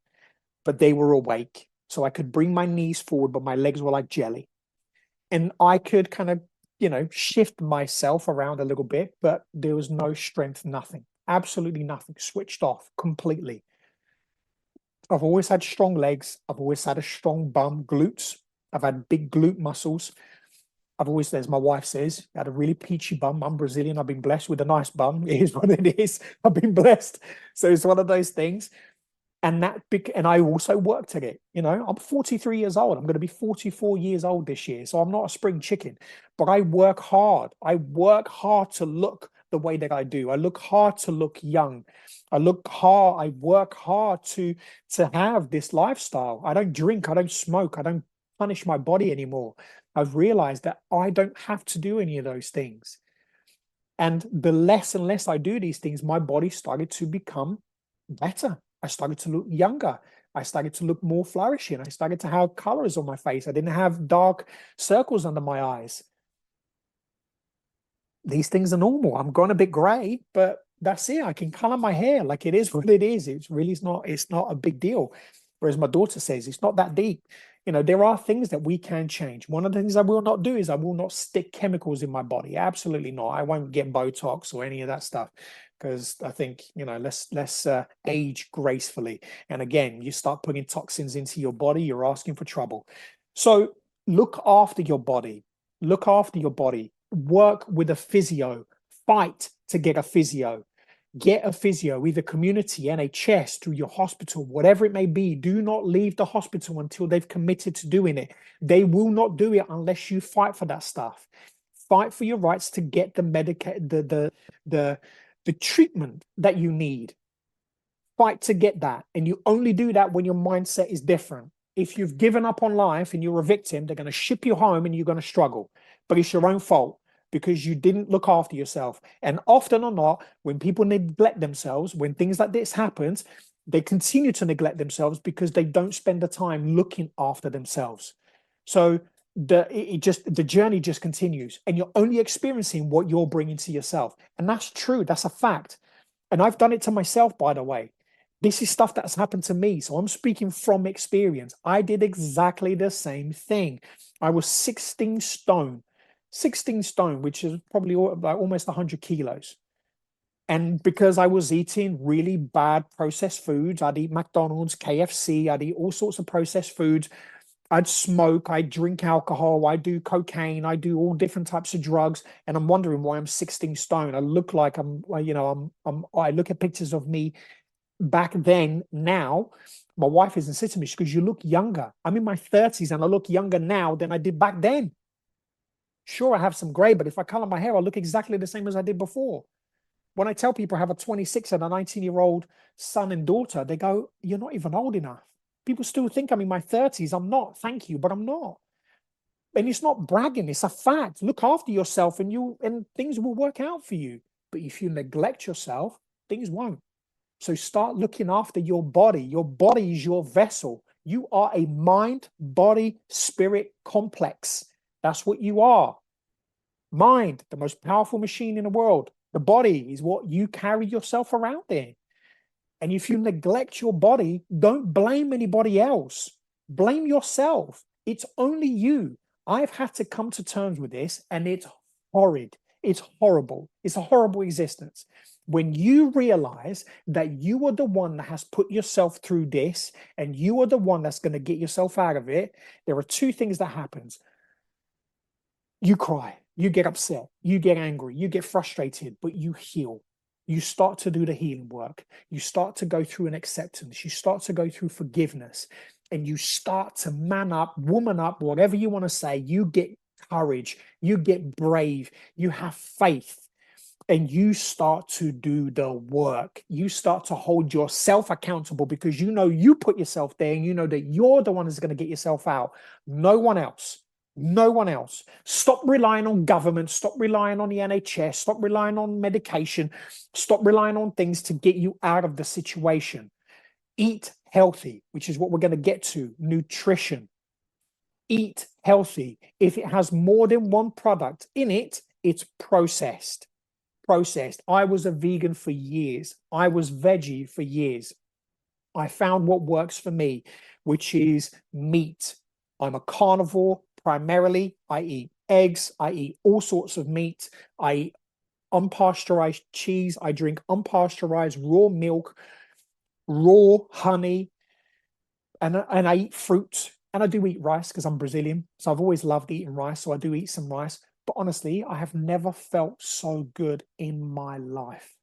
but they were awake. So I could bring my knees forward, but my legs were like jelly. And I could kind of, shift myself around a little bit, but there was no strength, nothing, absolutely nothing, switched off completely. I've always had strong legs. I've always had a strong bum, glutes. I've had big glute muscles. I've always, as my wife says, had a really peachy bum. I'm Brazilian. I've been blessed with a nice bum. It is what it is. I've been blessed. So it's one of those things. And I also worked at it. I'm 43 years old. I'm going to be 44 years old this year. So I'm not a spring chicken, but I work hard. I work hard to look the way that I do. I look hard to look young. I work hard to have this lifestyle. I don't drink. I don't smoke. I don't punish my body anymore. I've realized that I don't have to do any of those things. And the less and less I do these things, my body started to become better. I started to look younger. I started to look more flourishing. I started to have colors on my face. I didn't have dark circles under my eyes. These things are normal. I'm gone a bit gray, but that's it. I can color my hair. Like, it is what it is. It's not a big deal. Whereas my daughter says it's not that deep. There are things that we can change. One of the things I will not do is I will not stick chemicals in my body. Absolutely not. I won't get Botox or any of that stuff, because I think, let's age gracefully. And again, you start putting toxins into your body, you're asking for trouble. So look after your body. Look after your body. Work with a physio. Fight to get a physio. Get a physio, either community, NHS, through your hospital, whatever it may be. Do not leave the hospital until they've committed to doing it. They will not do it unless you fight for that stuff. Fight for your rights to get the treatment that you need. Fight to get that. And you only do that when your mindset is different. If you've given up on life and you're a victim, they're going to ship you home and you're going to struggle. But it's your own fault, because you didn't look after yourself. And often or not, when people neglect themselves, when things like this happens, they continue to neglect themselves because they don't spend the time looking after themselves. So the journey just continues, and you're only experiencing what you're bringing to yourself. And that's true. That's a fact. And I've done it to myself, by the way. This is stuff that's happened to me. So I'm speaking from experience. I did exactly the same thing. I was 16 stone, which is probably like almost 100 kilos. And because I was eating really bad processed foods, I'd eat McDonald's, KFC, I'd eat all sorts of processed foods. I'd smoke, I'd drink alcohol, I do cocaine, I do all different types of drugs. And I'm wondering why I'm 16 stone. I look like I look at pictures of me back then. Now my wife isn't sitting to me because you look younger. I'm in my 30s and I look younger now than I did back then. Sure, I have some gray, but if I color my hair, I look exactly the same as I did before. When I tell people I have a 26 and a 19-year-old son and daughter, they go, "You're not even old enough." People still think I'm in my 30s. I'm not, thank you, but I'm not. And it's not bragging, it's a fact. Look after yourself and things will work out for you. But if you neglect yourself, things won't. So start looking after your body. Your body is your vessel. You are a mind, body, spirit complex. That's what you are. Mind, the most powerful machine in the world. The body is what you carry yourself around in. And if you neglect your body, don't blame anybody else. Blame yourself. It's only you. I've had to come to terms with this, and it's horrid. It's horrible. It's a horrible existence. When you realize that you are the one that has put yourself through this and you are the one that's going to get yourself out of it, there are two things that happens. You cry, you get upset, you get angry, you get frustrated, but you heal. You start to do the healing work. You start to go through an acceptance. You start to go through forgiveness, and you start to man up, woman up, whatever you want to say. You get courage, you get brave, you have faith, and you start to do the work. You start to hold yourself accountable because you know you put yourself there and you know that you're the one who's going to get yourself out. No one else. No one else. Stop relying on government. Stop relying on the NHS. Stop relying on medication. Stop relying on things to get you out of the situation. Eat healthy, which is what we're going to get to. Nutrition. Eat healthy. If it has more than one product in it, it's processed. I was a vegan for years. I was veggie for years. I found what works for me, which is meat. I'm a carnivore primarily. I eat eggs. I eat all sorts of meat. I eat unpasteurized cheese. I drink unpasteurized raw milk, raw honey, and I eat fruit. And I do eat rice because I'm Brazilian. So I've always loved eating rice. So I do eat some rice. But honestly, I have never felt so good in my life.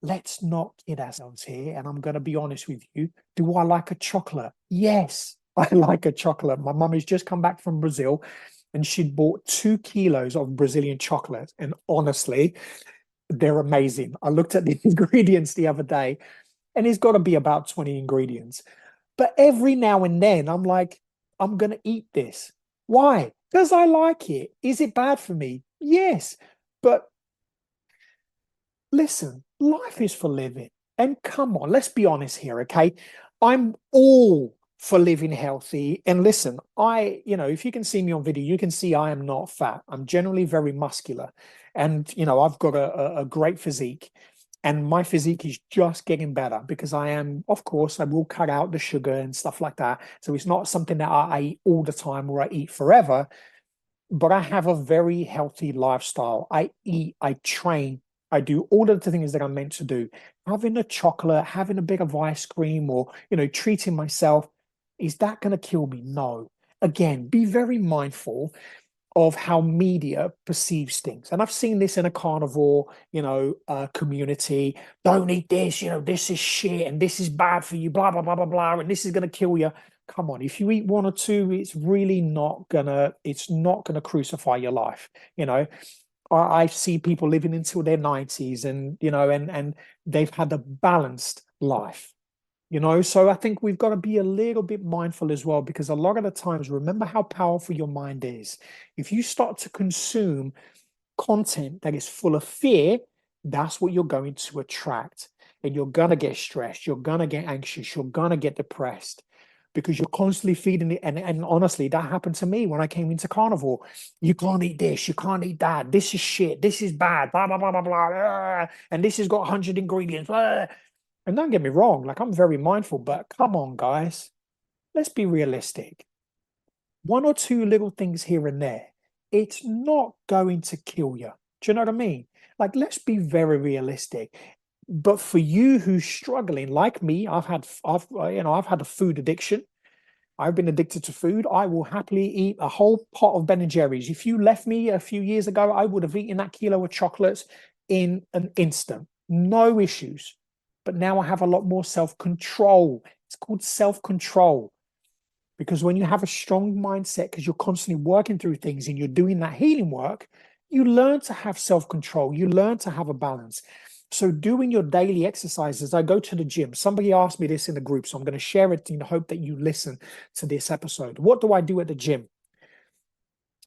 Let's not kid ourselves here. And I'm going to be honest with you. Do I like a chocolate? Yes, I like a chocolate. My mum has just come back from Brazil and she'd bought 2 kilos of Brazilian chocolate. And honestly, they're amazing. I looked at the ingredients the other day and it's got to be about 20 ingredients. But every now and then I'm like, I'm going to eat this. Why? Because I like it. Is it bad for me? Yes. But listen, life is for living. And come on, let's be honest here, okay? I'm all for living healthy. And listen, if you can see me on video, you can see I am not fat. I'm generally very muscular. And, I've got a great physique. And my physique is just getting better because of course, I will cut out the sugar and stuff like that. So it's not something that I eat all the time or I eat forever, but I have a very healthy lifestyle. I eat, I train, I do all of the things that I'm meant to do. Having a chocolate, having a bit of ice cream, or treating myself, is that going to kill me? No. Again, be very mindful of how media perceives things. And I've seen this in a carnivore, community. Don't eat this, this is shit and this is bad for you, blah, blah, blah, blah, blah, and this is going to kill you. Come on, if you eat one or two, it's not gonna crucify your life. I see people living until their 90s and they've had a balanced life. So I think we've got to be a little bit mindful as well, because a lot of the times, remember how powerful your mind is. If you start to consume content that is full of fear, that's what you're going to attract. And you're going to get stressed, you're going to get anxious, you're going to get depressed because you're constantly feeding it. And honestly, that happened to me when I came into carnivore. You can't eat this, you can't eat that. This is shit, this is bad, blah, blah, blah, blah, blah. And this has got 100 ingredients. Blah. And don't get me wrong, like I'm very mindful, but come on, guys, let's be realistic. One or two little things here and there, it's not going to kill you. Do you know what I mean? Like, let's be very realistic. But for you who's struggling, like me, I've had a food addiction. I've been addicted to food. I will happily eat a whole pot of Ben and Jerry's. If you left me a few years ago, I would have eaten that kilo of chocolates in an instant. No issues. But now I have a lot more self-control. It's called self-control. Because when you have a strong mindset, because you're constantly working through things and you're doing that healing work, you learn to have self-control. You learn to have a balance. So doing your daily exercises, I go to the gym. Somebody asked me this in the group, so I'm going to share it in the hope that you listen to this episode. What do I do at the gym?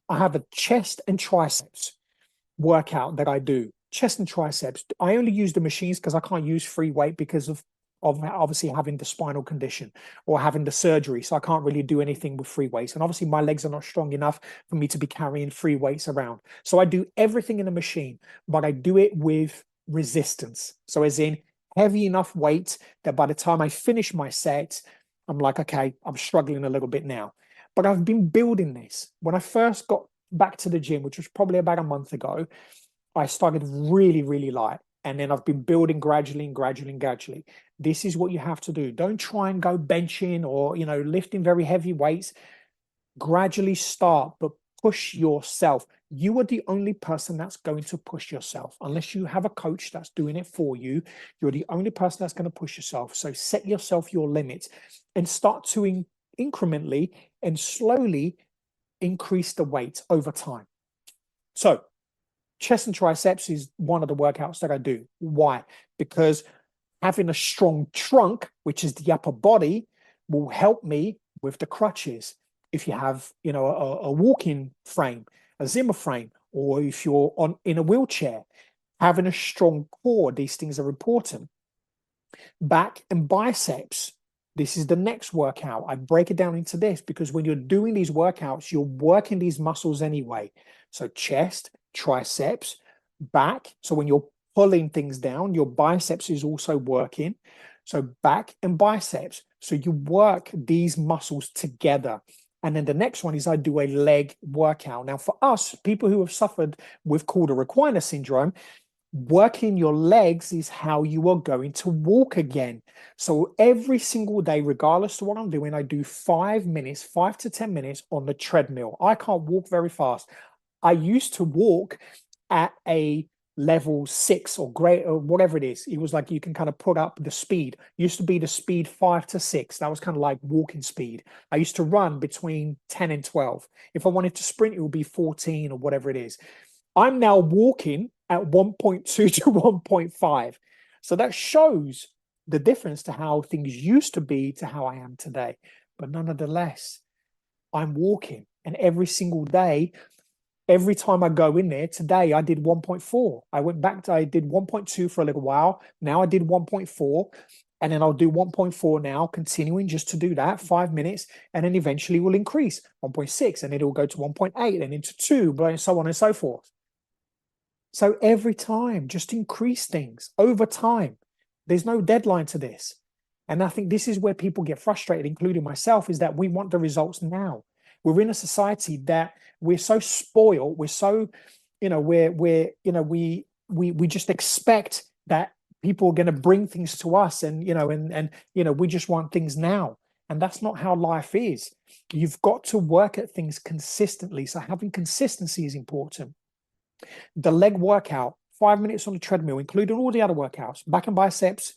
I have a chest and triceps workout that I do. Chest and triceps. I only use the machines because I can't use free weight because of obviously having the spinal condition or having the surgery. So I can't really do anything with free weights. And obviously my legs are not strong enough for me to be carrying free weights around. So I do everything in a machine, but I do it with resistance. So as in heavy enough weight that by the time I finish my set, I'm like, okay, I'm struggling a little bit now. But I've been building this. When I first got back to the gym, which was probably about a month ago, I started really, really light. And then I've been building gradually and gradually and gradually. This is what you have to do. Don't try and go benching or, lifting very heavy weights. Gradually start, but push yourself. You are the only person that's going to push yourself. Unless you have a coach that's doing it for you, you're the only person that's going to push yourself. So set yourself your limits and start to incrementally and slowly increase the weight over time. So chest and triceps is one of the workouts that I do. Why? Because having a strong trunk, which is the upper body, will help me with the crutches. If you have, a walking frame, a Zimmer frame, or if you're in a wheelchair, having a strong core, these things are important. Back and biceps. This is the next workout. I break it down into this because when you're doing these workouts, you're working these muscles anyway. So chest, triceps, back. So when you're pulling things down, your biceps is also working. So back and biceps. So you work these muscles together. And then the next one is I do a leg workout. Now, for us, people who have suffered with cauda equina syndrome, working your legs is how you are going to walk again. So every single day, regardless of what I'm doing, I do 5 minutes, 5 to 10 minutes on the treadmill. I can't walk very fast. I used to walk at a level 6 or greater, or whatever it is. It was like you can kind of put up the speed. It used to be the speed 5 to 6. That was kind of like walking speed. I used to run between 10 and 12. If I wanted to sprint, it would be 14 or whatever it is. I'm now walking at 1.2 to 1.5. So that shows the difference to how things used to be to how I am today. But nonetheless, I'm walking. And every single day, every time I go in there, today I did 1.4. I went back to, I did 1.2 for a little while. Now I did 1.4. And then I'll do 1.4 now, continuing just to do that 5 minutes. And then eventually we'll increase 1.6 and it'll go to 1.8 and into 2, and so on and so forth. So every time, just increase things over time. There's no deadline to this. And I think this is where people get frustrated, including myself, is that we want the results now. We're in a society that we're so spoiled. We're so, we just expect that people are going to bring things to us, and we just want things now. And that's not how life is. You've got to work at things consistently. So having consistency is important. The leg workout, 5 minutes on the treadmill, including all the other workouts, back and biceps,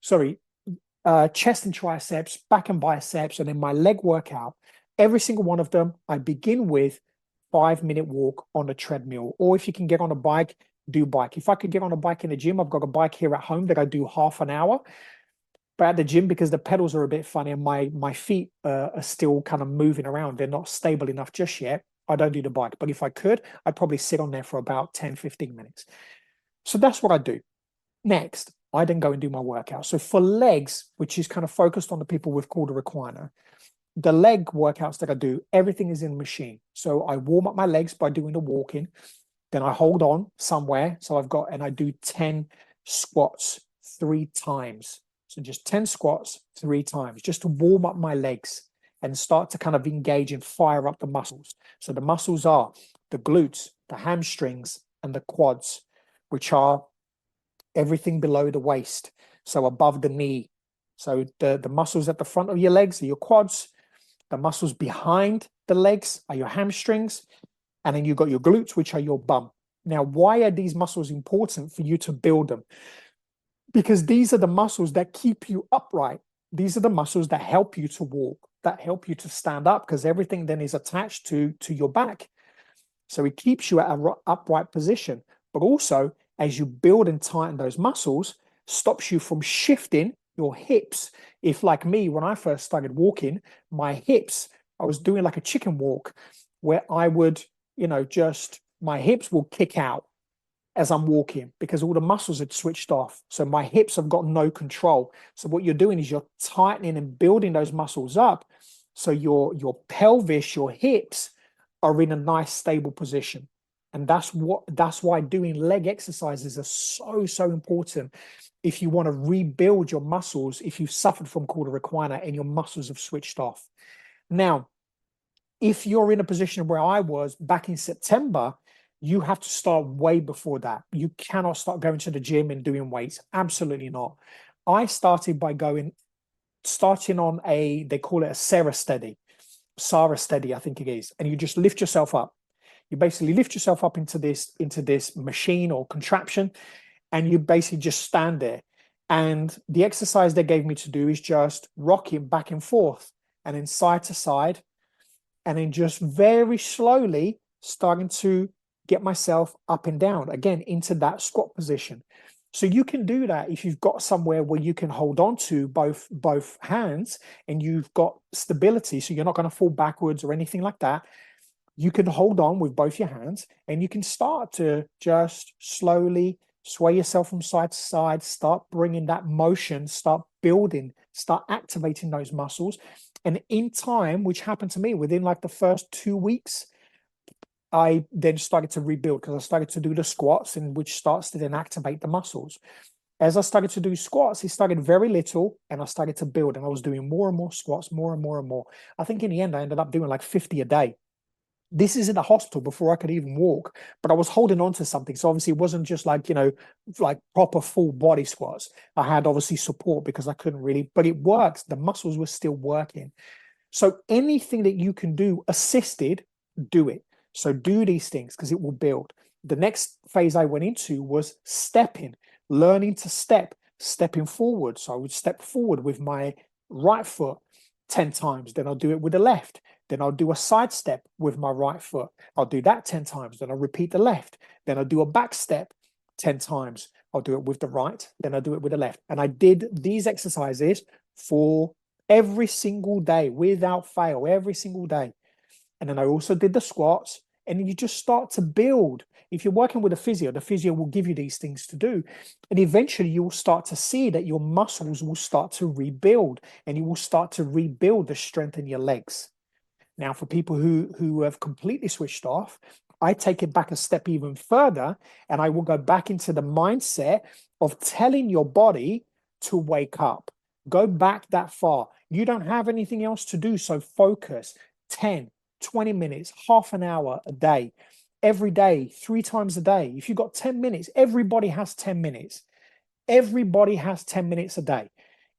chest and triceps, back and biceps, and then my leg workout. Every single one of them, I begin with 5-minute walk on the treadmill. Or if you can get on a bike, do bike. If I could get on a bike in the gym, I've got a bike here at home that I do half an hour. But at the gym, because the pedals are a bit funny and my feet are still kind of moving around, they're not stable enough just yet, I don't do the bike. But if I could, I'd probably sit on there for about 10, 15 minutes. So that's what I do. Next, I then go and do my workout. So for legs, which is kind of focused on the people with cauda equina, the leg workouts that I do, everything is in the machine. So I warm up my legs by doing the walking. Then I hold on somewhere. So I do 10 squats 3 times. So just 10 squats 3 times, just to warm up my legs and start to kind of engage and fire up the muscles. So the muscles are the glutes, the hamstrings, and the quads, which are everything below the waist, so above the knee. So the muscles at the front of your legs are your quads. The muscles behind the legs are your hamstrings. And then you've got your glutes, which are your bum. Now, why are these muscles important for you to build them? Because these are the muscles that keep you upright. These are the muscles that help you to walk, that help you to stand up, because everything then is attached to your back. So it keeps you at an upright position. But also, as you build and tighten those muscles, stops you from shifting your hips. If, like me, when I first started walking, my hips, I was doing like a chicken walk where I would, my hips will kick out as I'm walking because all the muscles had switched off. So my hips have got no control. So what you're doing is you're tightening and building those muscles up. So your pelvis, your hips are in a nice stable position. And that's why doing leg exercises are so important. If you want to rebuild your muscles, if you've suffered from cauda equina and your muscles have switched off. Now, if you're in a position where I was back in September, you have to start way before that. You cannot start going to the gym and doing weights. Absolutely not. I started by starting on they call it a Sarah Steady, I think it is. And you just lift yourself up. You basically lift yourself up into this machine or contraption, and you basically just stand there. And the exercise they gave me to do is just rocking back and forth and then side to side, and then just very slowly starting to get myself up and down again into that squat position. So you can do that if you've got somewhere where you can hold on to both hands and you've got stability, so you're not going to fall backwards or anything like that. You can hold on with both your hands and you can start to just slowly sway yourself from side to side, start bringing that motion, start building, start activating those muscles. And in time, which happened to me within like the first 2 weeks, I then started to rebuild because I started to do the squats, and which starts to then activate the muscles. As I started to do squats, it started very little and I started to build, and I was doing more and more squats, more and more and more. I think in the end, I ended up doing like 50 a day. This is in the hospital before I could even walk, but I was holding on to something. So obviously it wasn't just like, like proper full body squats. I had obviously support because I couldn't really, but it works. The muscles were still working. So anything that you can do assisted, do it. So do these things because it will build. The next phase I went into was stepping, learning to stepping forward. So I would step forward with my right foot 10 times. Then I'll do it with the left. Then I'll do a side step with my right foot. I'll do that 10 times. Then I'll repeat the left. Then I'll do a back step 10 times. I'll do it with the right. Then I'll do it with the left. And I did these exercises for every single day without fail, every single day. And then I also did the squats. And then you just start to build. If you're working with the physio will give you these things to do. And eventually you will start to see that your muscles will start to rebuild, and you will start to rebuild the strength in your legs. Now, for people who have completely switched off, I take it back a step even further, and I will go back into the mindset of telling your body to wake up. Go back that far. You don't have anything else to do, so focus. 10, 20 minutes, half an hour a day, every day, 3 times a day. If you've got 10 minutes, everybody has 10 minutes. Everybody has 10 minutes a day.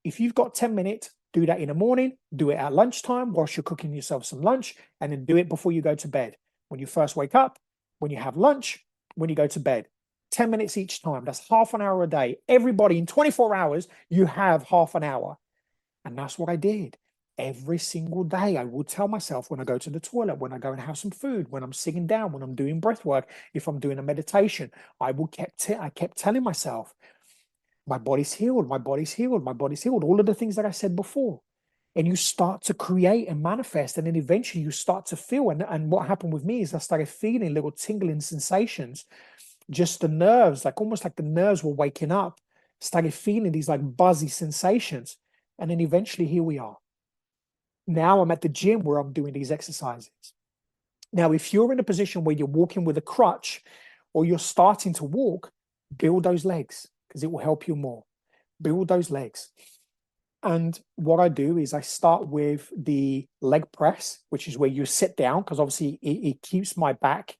If you've got 10 minutes, do that in the morning, do it at lunchtime whilst you're cooking yourself some lunch, and then do it before you go to bed. When you first wake up, when you have lunch, when you go to bed. 10 minutes each time. That's half an hour a day. Everybody in 24 hours, you have half an hour. And that's what I did. Every single day, I would tell myself when I go to the toilet, when I go and have some food, when I'm sitting down, when I'm doing breath work, if I'm doing a meditation, I kept telling myself, my body's healed, my body's healed, my body's healed. All of the things that I said before. And you start to create and manifest, and then eventually you start to feel. And what happened with me is I started feeling little tingling sensations, just the nerves, like almost like the nerves were waking up, started feeling these like buzzy sensations. And then eventually here we are. Now I'm at the gym where I'm doing these exercises. Now, if you're in a position where you're walking with a crutch or you're starting to walk, build those legs because it will help you more. Build those legs. And what I do is I start with the leg press, which is where you sit down, because obviously it keeps my back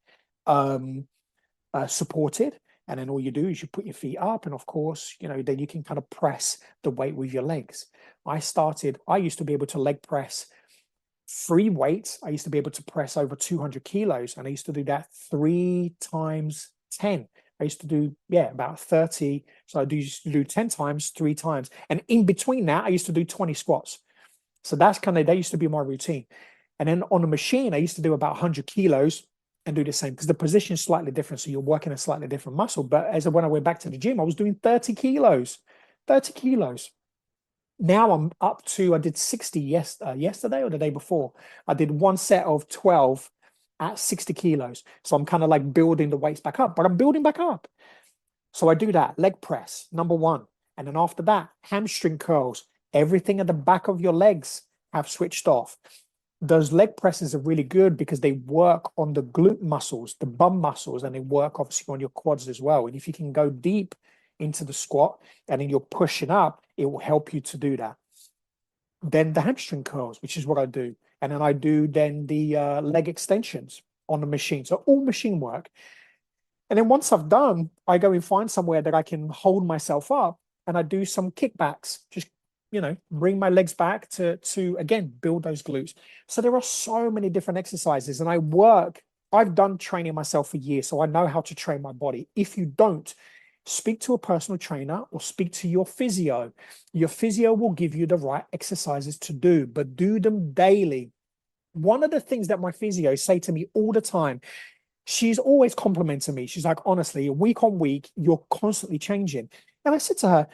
supported. And then all you do is you put your feet up, and of course, then you can kind of press the weight with your legs. I used to be able to leg press free weights. I used to be able to press over 200 kilos, and I used to do that 3 times 10. I used to do, about 30. So I used to do 10 times, 3 times. And in between that, I used to do 20 squats. So that used to be my routine. And then on the machine, I used to do about 100 kilos and do the same because the position is slightly different. So you're working a slightly different muscle. But when I went back to the gym, I was doing 30 kilos. Now I'm up to, I did 60 yesterday or the day before. I did one set of 12 at 60 kilos. So I'm kind of like building the weights back up, but I'm building back up. So I do that leg press, number 1. And then after that, hamstring curls. Everything at the back of your legs have switched off. Those leg presses are really good because they work on the glute muscles, the bum muscles, and they work obviously on your quads as well. And if you can go deep into the squat and then you're pushing up, it will help you to do that. Then the hamstring curls, which is what I do. And then I do the leg extensions on the machine. So all machine work. And then once I've done, I go and find somewhere that I can hold myself up and I do some kickbacks, just, bring my legs back to again, build those glutes. So there are so many different exercises, and I've done training myself for years, so I know how to train my body. If you don't, speak to a personal trainer or speak to your physio. Your physio will give you the right exercises to do, but do them daily. One of the things that my physio say to me all the time, she's always complimenting me. She's like, honestly, week on week, you're constantly changing. And I said to her,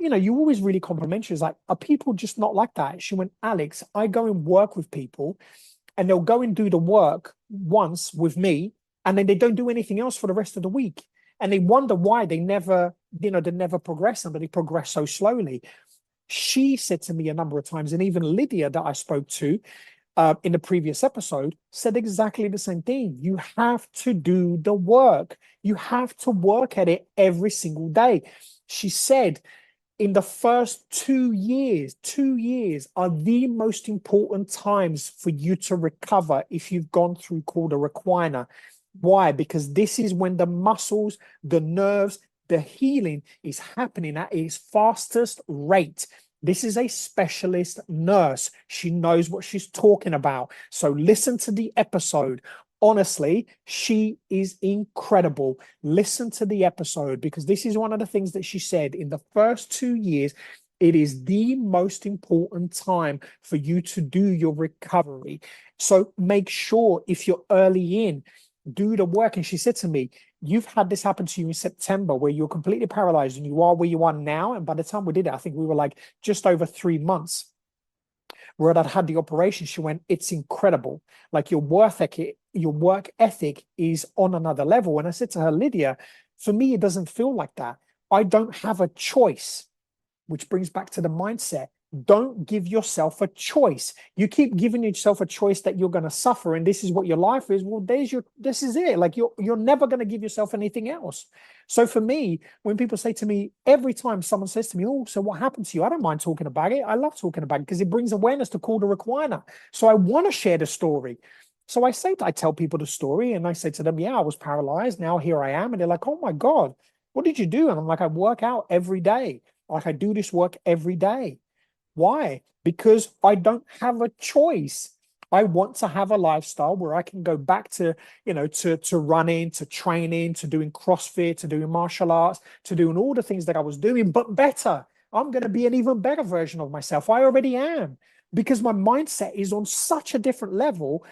you always really compliment. She's like, are people just not like that? She went, Alex, I go and work with people and they'll go and do the work once with me and then they don't do anything else for the rest of the week. And they wonder why they never progress and that they progress so slowly. She said to me a number of times, and even Lydia that I spoke to in the previous episode said exactly the same thing. You have to do the work. You have to work at it every single day. She said, in the first 2 years are the most important times for you to recover if you've gone through cauda equina. Why? Because this is when the muscles, the nerves, the healing is happening at its fastest rate. This is a specialist nurse. She knows what she's talking about. So listen to the episode. Honestly, she is incredible. Listen to the episode because this is one of the things that she said. In the first 2 years, it is the most important time for you to do your recovery. So make sure if you're early in, do the work. And she said to me, you've had this happen to you in September where you're completely paralyzed and you are where you are now. And by the time we did it, I think we were like just over 3 months. where I'd had the operation, she went, "It's incredible. Like your work ethic is on another level." And I said to her, "Lydia, for me, it doesn't feel like that. I don't have a choice," which brings back to the mindset. Don't give yourself a choice. You keep giving yourself a choice that you're going to suffer, and this is what your life is. Well, this is it. Like you're never going to give yourself anything else. So for me, when people say to me, every time someone says to me, "Oh, so what happened to you?" I don't mind talking about it. I love talking about it because it brings awareness to cauda equina. So I want to share the story. So I tell people the story, and I say to them, "Yeah, I was paralyzed. Now here I am." And they're like, "Oh my God, what did you do?" And I'm like, "I work out every day. Like I do this work every day." Why? Because I don't have a choice. I want to have a lifestyle where I can go back to, to running, to training, to doing CrossFit, to doing martial arts, to doing all the things that I was doing, but better. I'm going to be an even better version of myself. I already am, because my mindset is on such a different level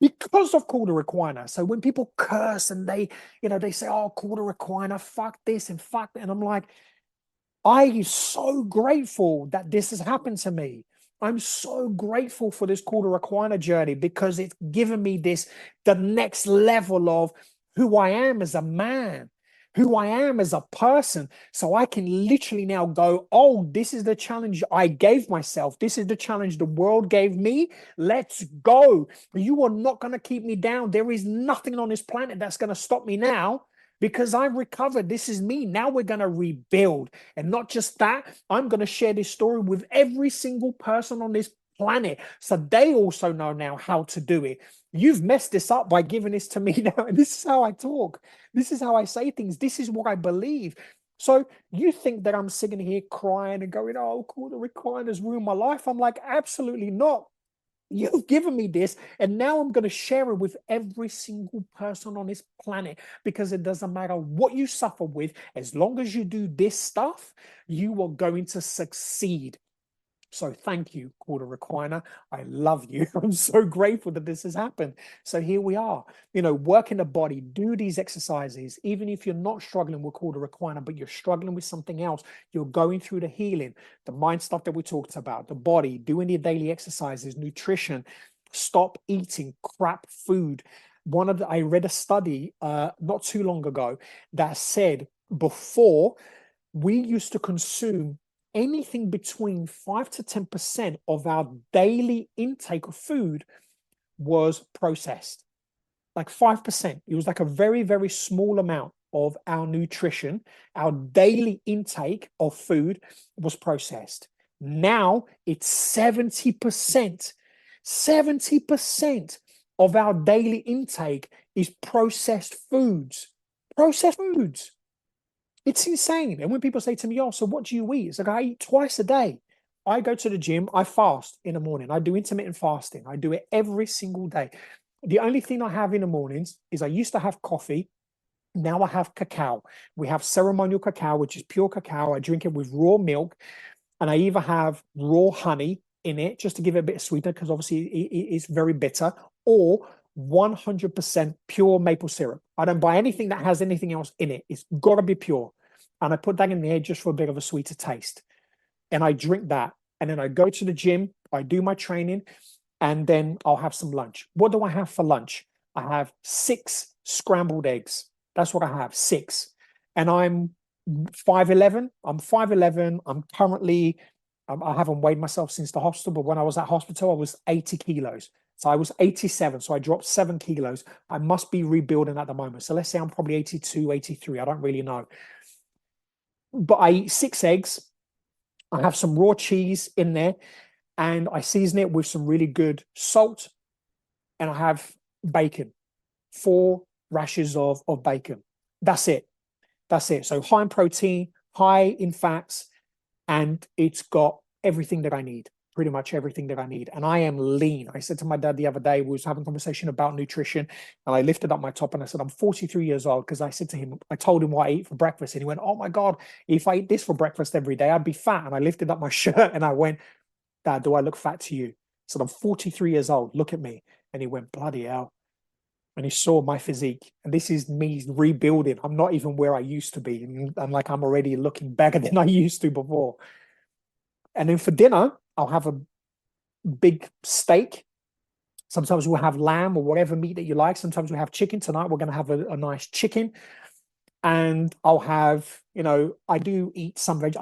because of cauda equina. So when people curse and they say, "Oh, cauda equina, fuck this and fuck that," and I'm like, I am so grateful that this has happened to me. I'm so grateful for this cauda equina journey because it's given me the next level of who I am as a man, who I am as a person. So I can literally now go, "Oh, this is the challenge I gave myself. This is the challenge the world gave me. Let's go. You are not going to keep me down. There is nothing on this planet that's going to stop me now." Because I've recovered. This is me. Now we're going to rebuild. And not just that, I'm going to share this story with every single person on this planet so they also know now how to do it. You've messed this up by giving this to me now. And this is how I talk. This is how I say things. This is what I believe. So you think that I'm sitting here crying and going, "Oh, cauda equina has ruined my life." I'm like, absolutely not. You've given me this, and now I'm going to share it with every single person on this planet, because it doesn't matter what you suffer with. As long as you do this stuff, you are going to succeed. So thank you, cauda equina. I love you. I'm so grateful that this has happened. So here we are, work in the body, do these exercises. Even if you're not struggling with cauda equina, but you're struggling with something else, you're going through the healing, the mind stuff that we talked about, the body, doing your daily exercises, nutrition, stop eating crap food. I read a study not too long ago that said before we used to consume anything between 5 to 10% of our daily intake of food was processed. Like 5%. It was like a very, very small amount of our nutrition, our daily intake of food was processed. Now it's 70%. 70% of our daily intake is processed foods. Processed foods. It's insane. And when people say to me, "Oh, so what do you eat?" It's like, I eat twice a day. I go to the gym. I fast in the morning. I do intermittent fasting. I do it every single day. The only thing I have in the mornings is I used to have coffee. Now I have cacao. We have ceremonial cacao, which is pure cacao. I drink it with raw milk. And I either have raw honey in it just to give it a bit of sweetener, because obviously it's very bitter, or 100% pure maple syrup. I don't buy anything that has anything else in it. It's got to be pure. And I put that in there just for a bit of a sweeter taste. And I drink that. And then I go to the gym, I do my training, and then I'll have some lunch. What do I have for lunch? I have 6 scrambled eggs. That's what I have, 6. And I'm 5'11". I'm 5'11". I'm currently, I haven't weighed myself since the hospital, but when I was at hospital, I was 80 kilos. So I was 87. So I dropped 7 kilos. I must be rebuilding at the moment. So let's say I'm probably 82, 83. I don't really know. But I eat 6 eggs. I have some raw cheese in there, and I season it with some really good salt. And I have bacon, 4 rashers of bacon. That's it. That's it. So high in protein, high in fats, and it's got everything that I need, pretty much everything that I need. And I am lean. I said to my dad the other day, we was having a conversation about nutrition, and I lifted up my top and I said, "I'm 43 years old," because I said to him, I told him what I eat for breakfast. And he went, "Oh my God, if I eat this for breakfast every day, I'd be fat." And I lifted up my shirt and I went, "Dad, do I look fat to you?" I said, "I'm 43 years old. Look at me." And he went, "Bloody hell." And he saw my physique, and this is me rebuilding. I'm not even where I used to be, and like I'm already looking better than I used to before. And then for dinner, I'll have big steak. Sometimes we'll have lamb or whatever meat that you like. Sometimes we have chicken. Tonight we're going to have a nice chicken. And I'll have, I do eat some veg.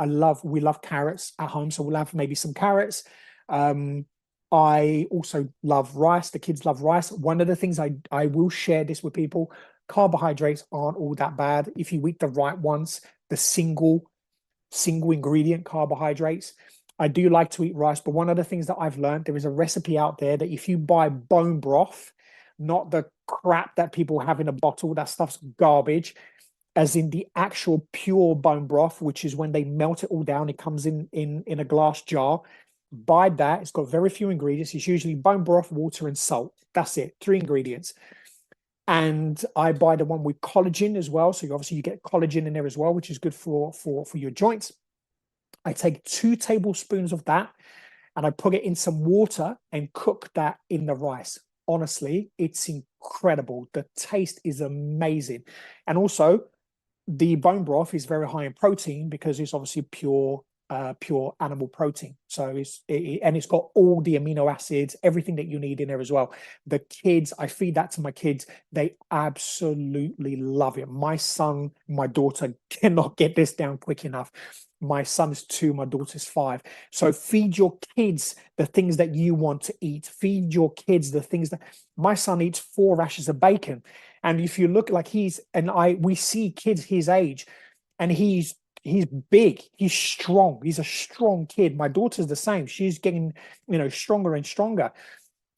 We love carrots at home, so we'll have maybe some carrots. I also love rice. The kids love rice. One of the things I will share this with people, carbohydrates aren't all that bad if you eat the right ones, the single ingredient carbohydrates. I do like to eat rice, but one of the things that I've learned, there is a recipe out there that if you buy bone broth, not the crap that people have in a bottle, that stuff's garbage, as in the actual pure bone broth, which is when they melt it all down, it comes in a glass jar. Buy that. It's got very few ingredients. It's usually bone broth, water, and salt. That's it. 3 ingredients. And I buy the one with collagen as well. So obviously you get collagen in there as well, which is good for your joints. I take 2 tablespoons of that and I put it in some water and cook that in the rice. Honestly, it's incredible. The taste is amazing. And also, the bone broth is very high in protein because it's obviously pure animal protein. So it's got all the amino acids, everything that you need in there as well. The kids, I feed that to my kids. They absolutely love it. My son, my daughter cannot get this down quick enough. My son is 2, my daughter's 5. So feed your kids the things that you want to eat. Feed your kids the things that my son eats 4 rashers of bacon. And if you look like we see kids his age, and he's big, he's strong, he's a strong kid. My daughter's the same. She's getting, stronger and stronger.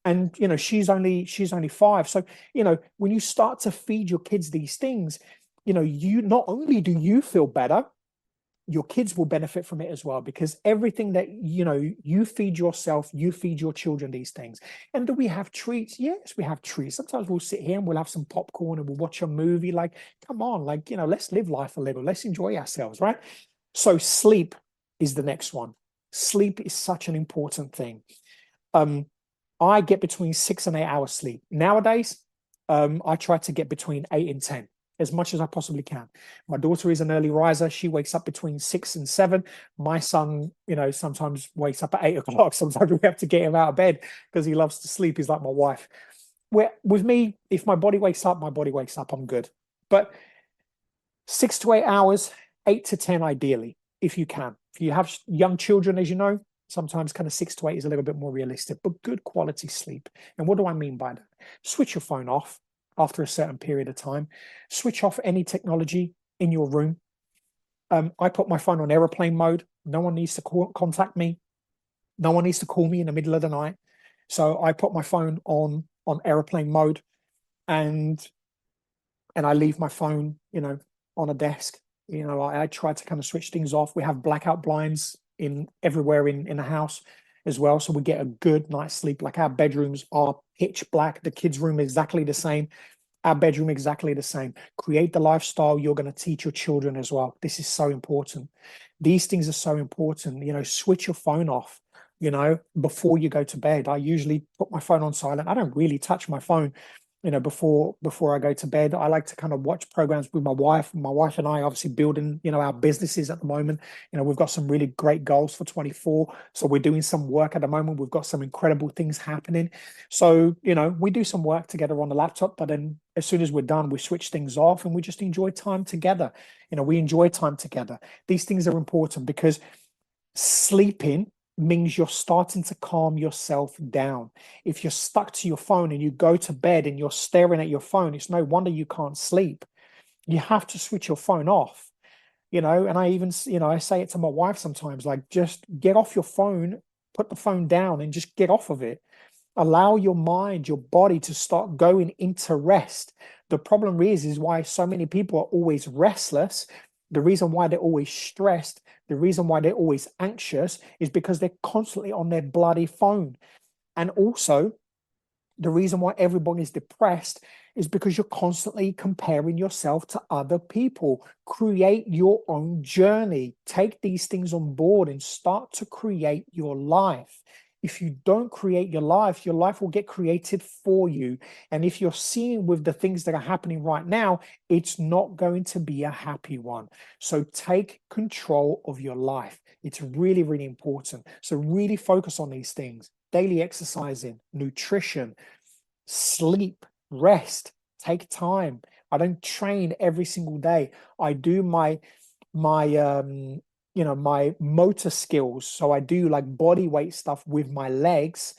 And she's only 5. So, when you start to feed your kids these things, you not only do you feel better, your kids will benefit from it as well, because everything that you feed yourself, you feed your children these things. And do we have treats? Yes, we have treats. Sometimes we'll sit here and we'll have some popcorn and we'll watch a movie. Like, come on, let's live life a little, let's enjoy ourselves, right? So sleep is the next one. Sleep is such an important thing. I get between 6 and 8 hours sleep nowadays. I try to get between 8 and 10 as much as I possibly can. My daughter is an early riser. She wakes up between 6 and 7. My son, sometimes wakes up at 8 o'clock. Sometimes we have to get him out of bed because he loves to sleep. He's like my wife. With me, if my body wakes up, my body wakes up. I'm good. But 6 to 8 hours, 8 to 10 ideally, if you can. If you have young children, as you know, sometimes kind of 6 to 8 is a little bit more realistic, but good quality sleep. And what do I mean by that? Switch your phone off after a certain period of time. Switch off any technology in your room. I put my phone on airplane mode. No one needs to contact me. No one needs to call me in the middle of the night. So I put my phone on airplane mode, and I leave my phone, on a desk. I try to kind of switch things off. We have blackout blinds everywhere in the house as well, so we get a good night's sleep. Like, our bedrooms are pitch black. The kids' room exactly the same. Our bedroom exactly the same. Create the lifestyle you're going to teach your children as well. This is so important. These things are so important. Switch your phone off, before you go to bed. I usually put my phone on silent. I don't really touch my phone, before I go to bed. I like to kind of watch programs with my wife. My wife and I obviously building, our businesses at the moment. We've got some really great goals for 24. So we're doing some work at the moment. We've got some incredible things happening. So, we do some work together on the laptop, but then as soon as we're done, we switch things off and we just enjoy time together. We enjoy time together. These things are important because sleeping means you're starting to calm yourself down. If you're stuck to your phone and you go to bed and you're staring at your phone, it's no wonder you can't sleep. You have to switch your phone off, and I even, I say it to my wife sometimes, like, just get off your phone, put the phone down and just get off of it. Allow your mind, your body to start going into rest. The problem is why so many people are always restless. The reason why they're always stressed, the reason why they're always anxious is because they're constantly on their bloody phone. And also, the reason why everybody's depressed is because you're constantly comparing yourself to other people. Create your own journey. Take these things on board and start to create your life. If you don't create your life will get created for you. And if you're seeing with the things that are happening right now, it's not going to be a happy one. So take control of your life. It's really, really important. So really focus on these things. daily exercising, nutrition, sleep, rest, take time. I don't train every single day. I do my my motor skills. So I do like body weight stuff with my legs.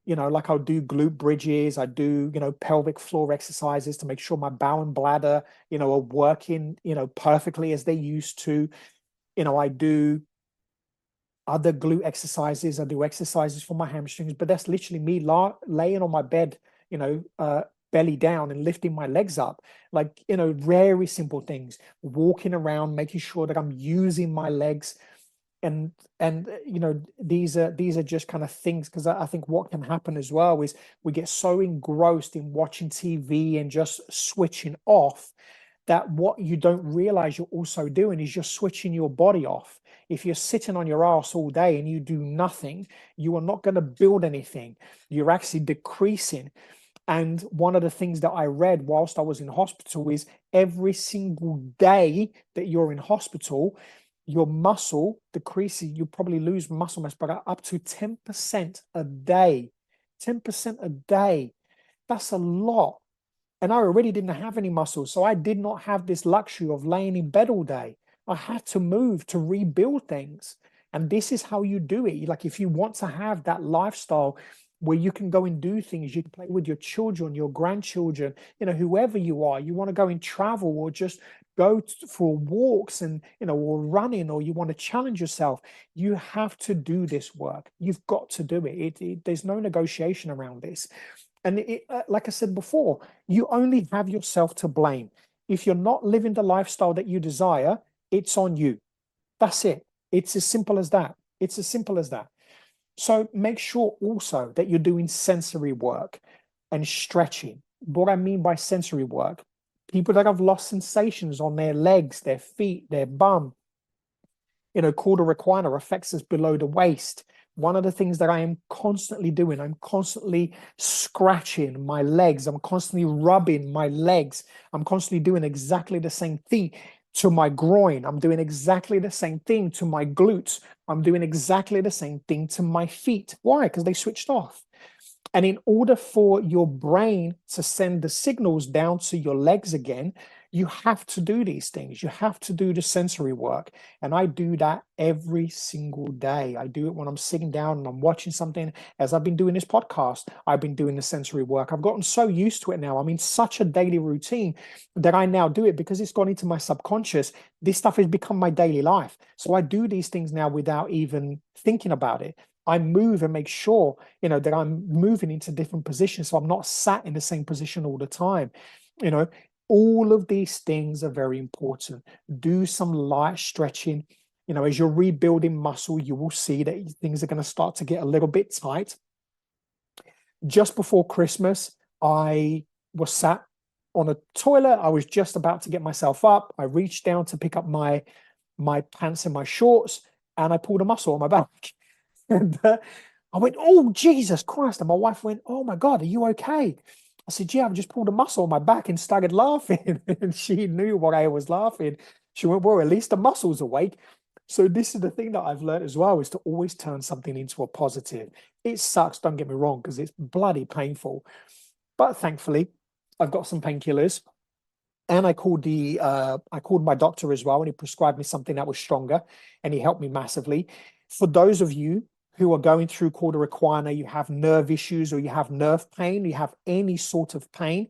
Like I'll do glute bridges, I do, pelvic floor exercises to make sure my bowel and bladder, are working, perfectly as they used to. I do other glute exercises. I do exercises for my hamstrings, but that's literally me laying on my bed, belly down and lifting my legs up. Like, very simple things, walking around, making sure that I'm using my legs. And these are just kind of things, because I think what can happen as well is we get so engrossed in watching TV and just switching off, that what you don't realize you're also doing is you're switching your body off. If you're sitting on your ass all day and you do nothing, you are not going to build anything. You're actually decreasing. And one of the things that I read whilst I was in hospital is every single day that you're in hospital, your muscle decreases. You probably lose muscle mass by up to 10% a day. 10% a day. That's a lot. And I already didn't have any muscles. So I did not have this luxury of laying in bed all day. I had to move to rebuild things. And this is how you do it. Like, if you want to have that lifestyle where you can go and do things, you can play with your children, your grandchildren, whoever you are, you want to go and travel or just go for walks and, or running, or you want to challenge yourself, you have to do this work. You've got to do it. There's no negotiation around this. And like I said before, you only have yourself to blame. If you're not living the lifestyle that you desire, it's on you. That's it. It's as simple as that. It's as simple as that. So make sure also that you're doing sensory work and stretching. What I mean by sensory work, people that have lost sensations on their legs, their feet, their bum, cauda equina affects us below the waist. One of the things that I am constantly doing, I'm constantly scratching my legs. I'm constantly rubbing my legs. I'm constantly doing exactly the same thing to my groin. I'm doing exactly the same thing to my glutes. I'm doing exactly the same thing to my feet. Why? Because they switched off. And in order for your brain to send the signals down to your legs again, you have to do these things. You have to do the sensory work. And I do that every single day. I do it when I'm sitting down and I'm watching something. As I've been doing this podcast, I've been doing the sensory work. I've gotten so used to it now. I'm in such a daily routine that I now do it because it's gone into my subconscious. This stuff has become my daily life. So I do these things now without even thinking about it. I move and make sure, that I'm moving into different positions. So I'm not sat in the same position all the time. All of these things are very important. Do some light stretching. As you're rebuilding muscle, you will see that things are going to start to get a little bit tight. Just before Christmas, I was sat on a toilet. I was just about to get myself up. I reached down to pick up my pants and my shorts, and I pulled a muscle on my back. And I went, "Oh, Jesus Christ." And my wife went, "Oh my God, are you okay?" I said, "Yeah, I've just pulled a muscle on my back," and started laughing. And she knew why I was laughing. She went, "Well, at least the muscle's awake." So this is the thing that I've learned as well, is to always turn something into a positive. It sucks, don't get me wrong, because it's bloody painful. But thankfully, I've got some painkillers. And I called my doctor as well, and he prescribed me something that was stronger, and he helped me massively. For those of you who are going through cauda equina, you have nerve issues, or you have nerve pain, you have any sort of pain,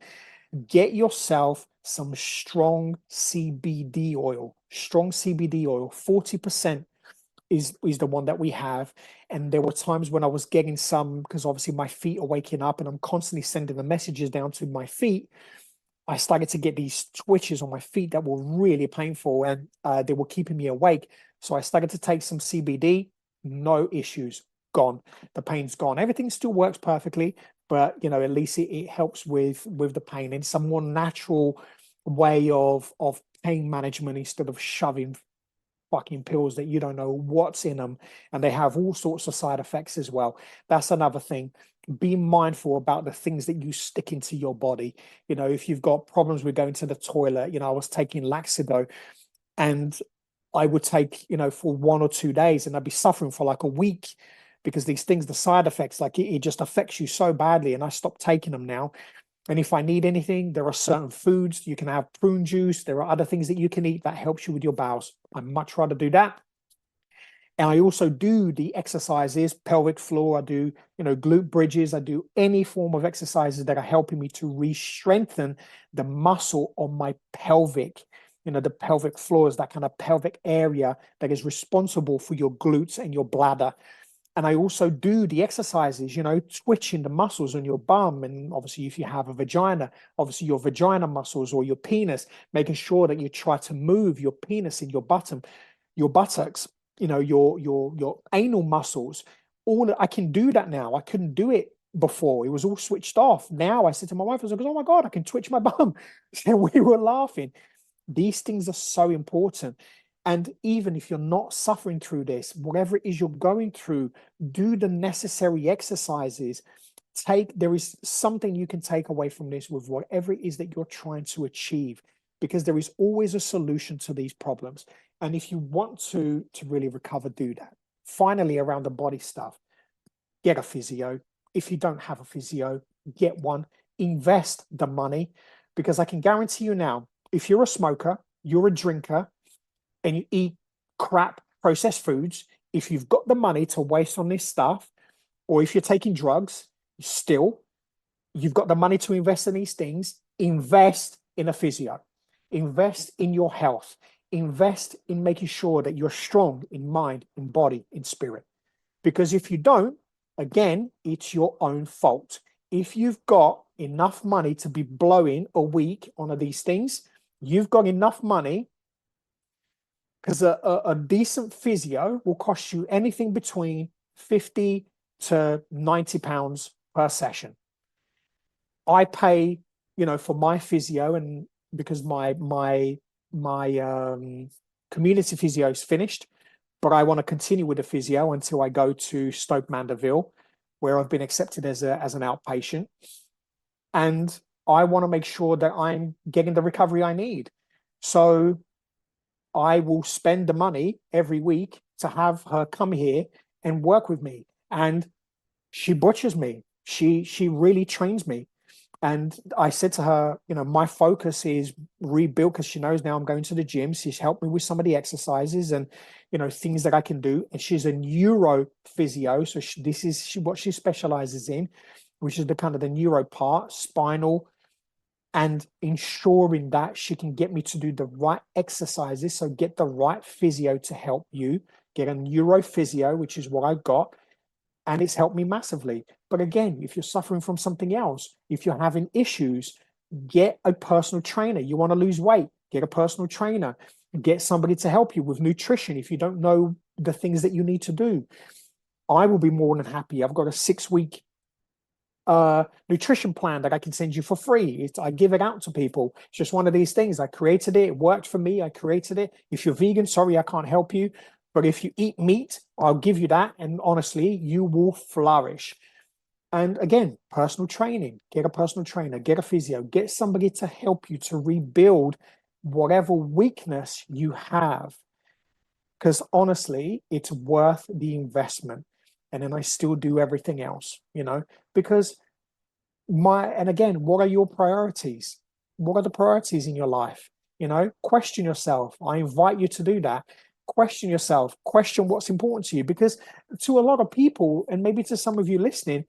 get yourself some strong CBD oil. Strong CBD oil, 40% is the one that we have. And there were times when I was getting some, because obviously my feet are waking up and I'm constantly sending the messages down to my feet. I started to get these twitches on my feet that were really painful, and they were keeping me awake. So I started to take some CBD, no issues, gone. The pain's gone. Everything still works perfectly, but at least it helps with the pain. And some more natural way of pain management, instead of shoving fucking pills that you don't know what's in them, and they have all sorts of side effects as well. That's another thing. Be mindful about the things that you stick into your body. If you've got problems with going to the toilet, I was taking Laxido, and I would take, for 1 or 2 days, and I'd be suffering for like a week, because these things, the side effects, like it just affects you so badly. And I stopped taking them now. And if I need anything, there are certain foods you can have, prune juice. There are other things that you can eat that helps you with your bowels. I'd much rather do that. And I also do the exercises, pelvic floor. I do, glute bridges. I do any form of exercises that are helping me to re-strengthen the muscle on my pelvic, the pelvic floor is that kind of pelvic area that is responsible for your glutes and your bladder. And I also do the exercises, twitching the muscles on your bum. And obviously, if you have a vagina, obviously your vagina muscles or your penis, making sure that you try to move your penis and your buttocks, your anal muscles. I can do that now. I couldn't do it before. It was all switched off. Now I said to my wife, I was like, oh my God, I can twitch my bum. And we were laughing. These things are so important. And even if you're not suffering through this, whatever it is you're going through, do the necessary exercises. There is something you can take away from this with whatever it is that you're trying to achieve, because there is always a solution to these problems. And if you want to really recover, do that. Finally, around the body stuff, get a physio. If you don't have a physio, get one. Invest the money, because I can guarantee you now, if you're a smoker, you're a drinker, and you eat crap processed foods, if you've got the money to waste on this stuff, or if you're taking drugs, still, you've got the money to invest in these things, invest in a physio, invest in your health, invest in making sure that you're strong in mind, in body, in spirit. Because if you don't, again, it's your own fault. If you've got enough money to be blowing a week on these things, you've got enough money, because a decent physio will cost you anything between 50 to 90 pounds per session. I pay, for my physio, and because my community physio is finished, but I want to continue with the physio until I go to Stoke Mandeville, where I've been accepted as an outpatient. And I want to make sure that I'm getting the recovery I need. So I will spend the money every week to have her come here and work with me. And she butchers me. She really trains me. And I said to her, my focus is rebuild, because she knows now I'm going to the gym. She's helped me with some of the exercises and, things that I can do. And she's a neuro physio. So this is what she specializes in, which is the kind of the neuro part, spinal, and ensuring that she can get me to do the right exercises. So get the right physio to help you, get a neuro physio, which is what I got. And it's helped me massively. But again, if you're suffering from something else, if you're having issues, get a personal trainer. You want to lose weight, get a personal trainer. Get somebody to help you with nutrition if you don't know the things that you need to do. I will be more than happy. I've got a 6-week nutrition plan that I can send you for free. I give it out to people. It's just one of these things. I created it. It worked for me. I created it. If you're vegan, sorry, I can't help you. But if you eat meat, I'll give you that. And honestly, you will flourish. And again, personal training, get a personal trainer, get a physio, get somebody to help you to rebuild whatever weakness you have. Because honestly, it's worth the investment. And then I still do everything else, because and again, what are your priorities? What are the priorities in your life? Question yourself. I invite you to do that. Question yourself, question what's important to you, because to a lot of people, and maybe to some of you listening,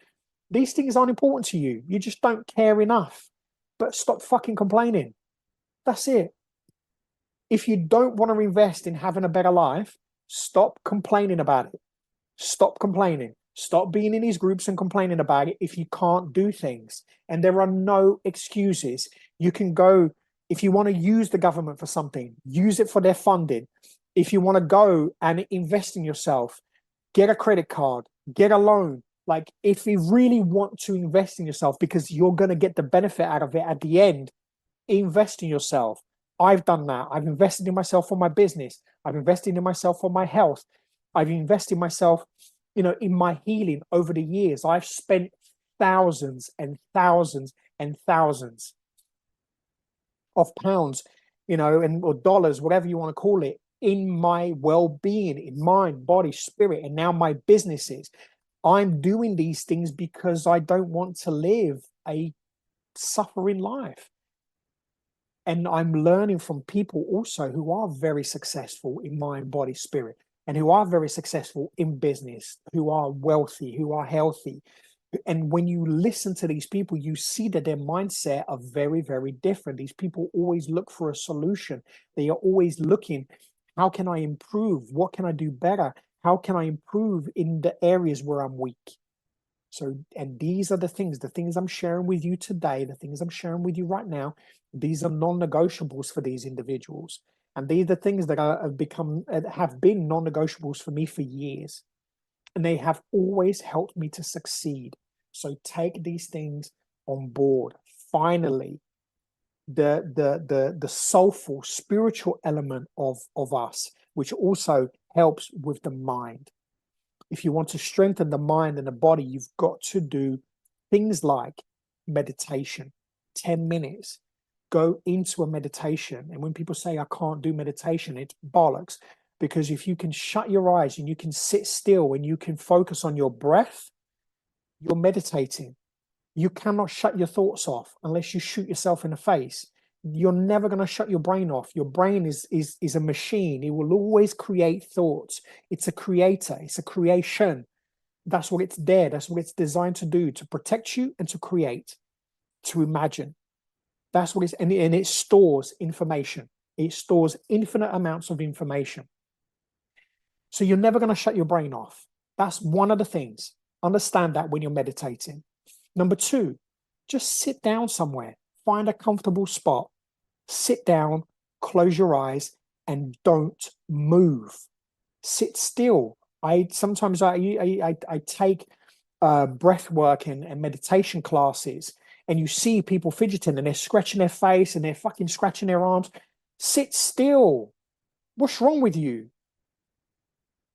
these things aren't important to you. You just don't care enough. But stop fucking complaining. That's it. If you don't want to invest in having a better life, stop complaining about it. Stop complaining. Stop being in these groups and complaining about it if you can't do things. And there are no excuses. You can go, if you want to use the government for something, use it for their funding. If you want to go and invest in yourself, get a credit card, get a loan. Like, if you really want to invest in yourself because you're going to get the benefit out of it at the end, invest in yourself. I've done that. I've invested in myself for my business. I've invested in myself for my health. I've invested in myself, in my healing over the years. I've spent thousands and thousands and thousands of pounds, or dollars, whatever you want to call it, in my well-being, in mind, body, spirit, and now my businesses. I'm doing these things because I don't want to live a suffering life. And I'm learning from people also who are very successful in mind, body, spirit, and who are very successful in business, who are wealthy, who are healthy. And when you listen to these people, you see that their mindset are very, very different. These people always look for a solution. They are always looking, how can I improve? What can I do better? How can I improve in the areas where I'm weak? So, and these are the things I'm sharing with you today, the things I'm sharing with you right now. These are non-negotiables for these individuals. And these are the things that have been non-negotiables for me for years. And they have always helped me to succeed. So take these things on board. Finally, the soulful spiritual element of us, which also helps with the mind. If you want to strengthen the mind and the body, you've got to do things like meditation, 10 minutes. Go into a meditation. And when people say, I can't do meditation, it's bollocks. Because if you can shut your eyes and you can sit still and you can focus on your breath, you're meditating. You cannot shut your thoughts off unless you shoot yourself in the face. You're never going to shut your brain off. Your brain is a machine. It will always create thoughts. It's a creator. It's a creation. That's what it's there. That's what it's designed to do, to protect you and to create, to imagine. That's what it's, and it stores information. It stores infinite amounts of information. So you're never going to shut your brain off. That's one of the things. Understand that when you're meditating. Number two, just sit down somewhere. Find a comfortable spot. Sit down, close your eyes, and don't move. Sit still. Sometimes I take breath work and meditation classes, and you see people fidgeting and they're scratching their face and they're fucking scratching their arms. Sit still. What's wrong with you?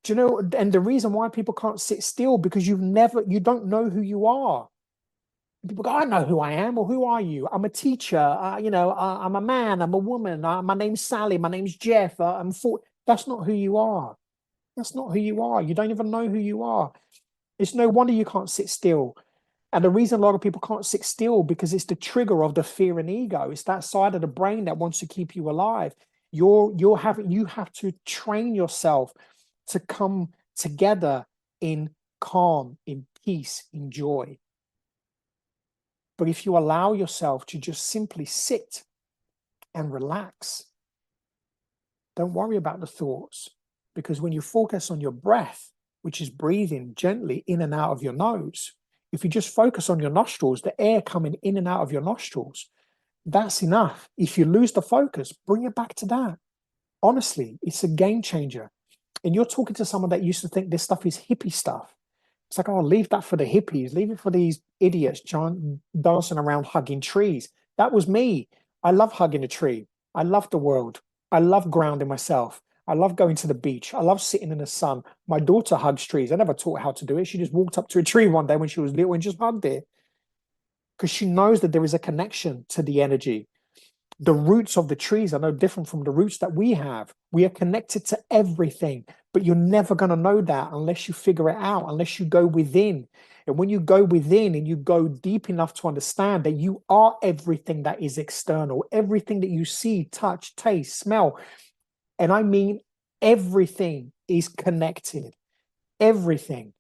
Do you know? And the reason why people can't sit still, because you don't know who you are. People go, I know who I am. Or who are you? I'm a teacher. I'm a man. I'm a woman. My name's Sally. My name's Jeff. I'm 40. That's not who you are. That's not who you are. You don't even know who you are. It's no wonder you can't sit still. And the reason a lot of people can't sit still, because it's the trigger of the fear and ego. It's that side of the brain that wants to keep you alive. You have to train yourself to come together in calm, in peace, in joy. But if you allow yourself to just simply sit and relax, don't worry about the thoughts, because when you focus on your breath, which is breathing gently in and out of your nose, if you just focus on your nostrils, the air coming in and out of your nostrils, that's enough. If you lose the focus, bring it back to that. Honestly, it's a game changer. And you're talking to someone that used to think this stuff is hippie stuff. It's like, oh, leave that for the hippies. Leave it for these idiots dancing around hugging trees. That was me. I love hugging a tree. I love the world. I love grounding myself. I love going to the beach. I love sitting in the sun. My daughter hugs trees. I never taught her how to do it. She just walked up to a tree one day when she was little and just hugged it, because she knows that there is a connection to the energy. The roots of the trees are no different from the roots that we have. We are connected to everything, but you're never going to know that unless you figure it out, unless you go within. And when you go within and you go deep enough to understand that you are everything that is external, everything that you see, touch, taste, smell, and I mean everything is connected, everything.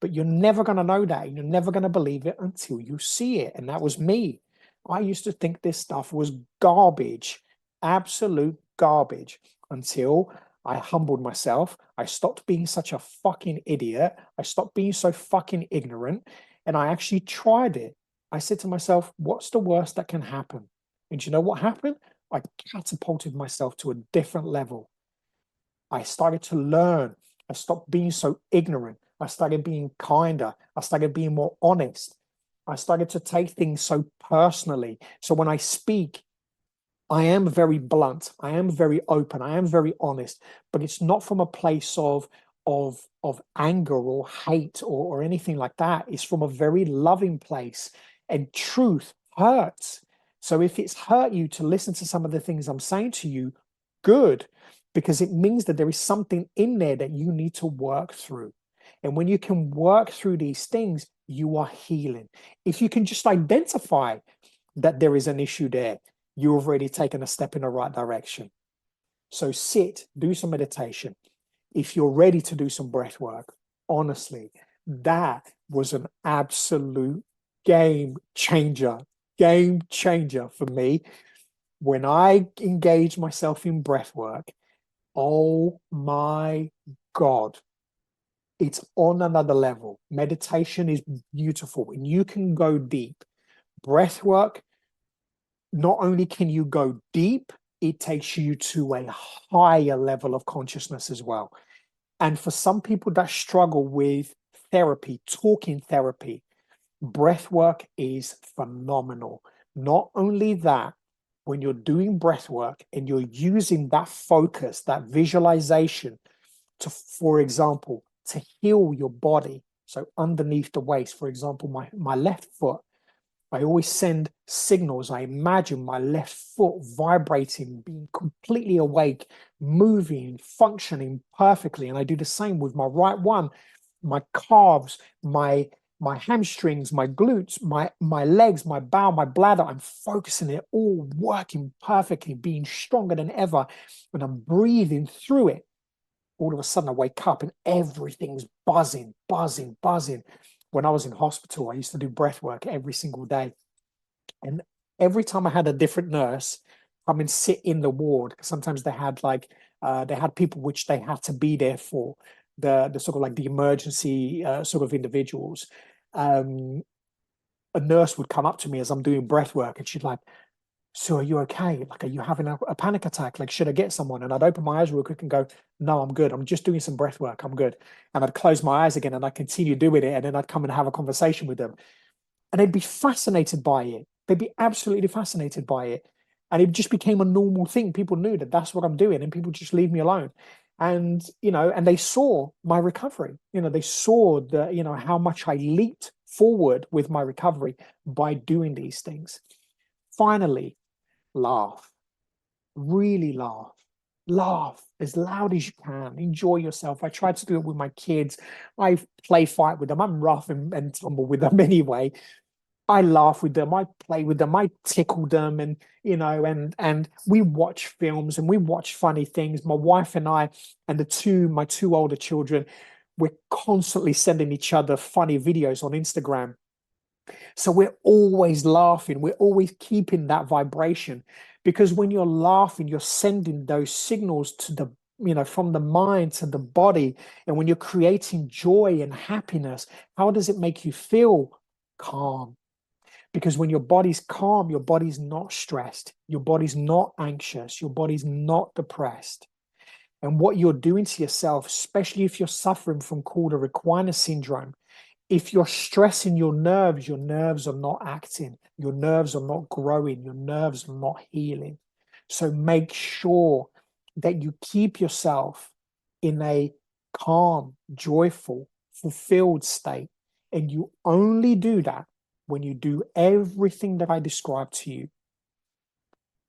But you're never going to know that. And you're never going to believe it until you see it. And that was me. I used to think this stuff was garbage, absolute garbage, until I humbled myself. I stopped being such a fucking idiot. I stopped being so fucking ignorant. And I actually tried it. I said to myself, what's the worst that can happen? And do you know what happened? I catapulted myself to a different level. I started to learn. I stopped being so ignorant. I started being kinder. I started being more honest. I started to take things so personally. So when I speak, I am very blunt. I am very open. I am very honest. But it's not from a place of anger or hate or anything like that. It's from a very loving place. And truth hurts. So if it's hurt you to listen to some of the things I'm saying to you, good, because it means that there is something in there that you need to work through. And when you can work through these things, you are healing. If you can just identify that there is an issue there, you've already taken a step in the right direction. So sit, do some meditation. If you're ready to do some breath work, honestly, that was an absolute game changer for me. When I engaged myself in breath work, oh my God, it's on another level. Meditation is beautiful and you can go deep. Breath work, not only can you go deep, it takes you to a higher level of consciousness as well. And for some people that struggle with therapy, talking therapy, breath work is phenomenal. Not only that, when you're doing breath work and you're using that focus, that visualization to, for example, to heal your body. So underneath the waist, for example, my left foot, I always send signals. I imagine my left foot vibrating, being completely awake, moving, functioning perfectly. And I do the same with my right one, my calves, my hamstrings, my glutes, my legs, my bowel, my bladder. I'm focusing it all working perfectly, being stronger than ever. And I'm breathing through it. All of a sudden I wake up and everything's buzzing, buzzing, buzzing. When I was in hospital, I used to do breath work every single day. And every time I had a different nurse come and sit in the ward, because sometimes they had they had people which they had to be there for, the sort of like the emergency sort of individuals. Um, a nurse would come up to me as I'm doing breath work and she'd like, "So are you okay? Like, are you having a panic attack? Like, should I get someone?" And I'd open my eyes real quick and go, "No, I'm good. I'm just doing some breath work. I'm good." And I'd close my eyes again and I'd continue doing it. And then I'd come and have a conversation with them. And they'd be fascinated by it. They'd be absolutely fascinated by it. And it just became a normal thing. People knew that that's what I'm doing and people just leave me alone. And, and they saw my recovery. They saw how much I leaped forward with my recovery by doing these things. Finally, laugh, really laugh as loud as you can, enjoy yourself. I try to do it with my kids. I play fight with them. I'm rough and tumble with them anyway. I laugh with them, I play with them, I tickle them, and and we watch films and we watch funny things. My wife and I and my two older children, we're constantly sending each other funny videos on Instagram. So we're always laughing, we're always keeping that vibration, because when you're laughing, you're sending those signals to from the mind to the body. And when you're creating joy and happiness, how does it make you feel? Calm. Because when your body's calm, your body's not stressed, your body's not anxious, your body's not depressed. And what you're doing to yourself, especially if you're suffering from cauda equina syndrome, if you're stressing your nerves are not acting, your nerves are not growing, your nerves are not healing. So make sure that you keep yourself in a calm, joyful, fulfilled state. And you only do that when you do everything that I described to you.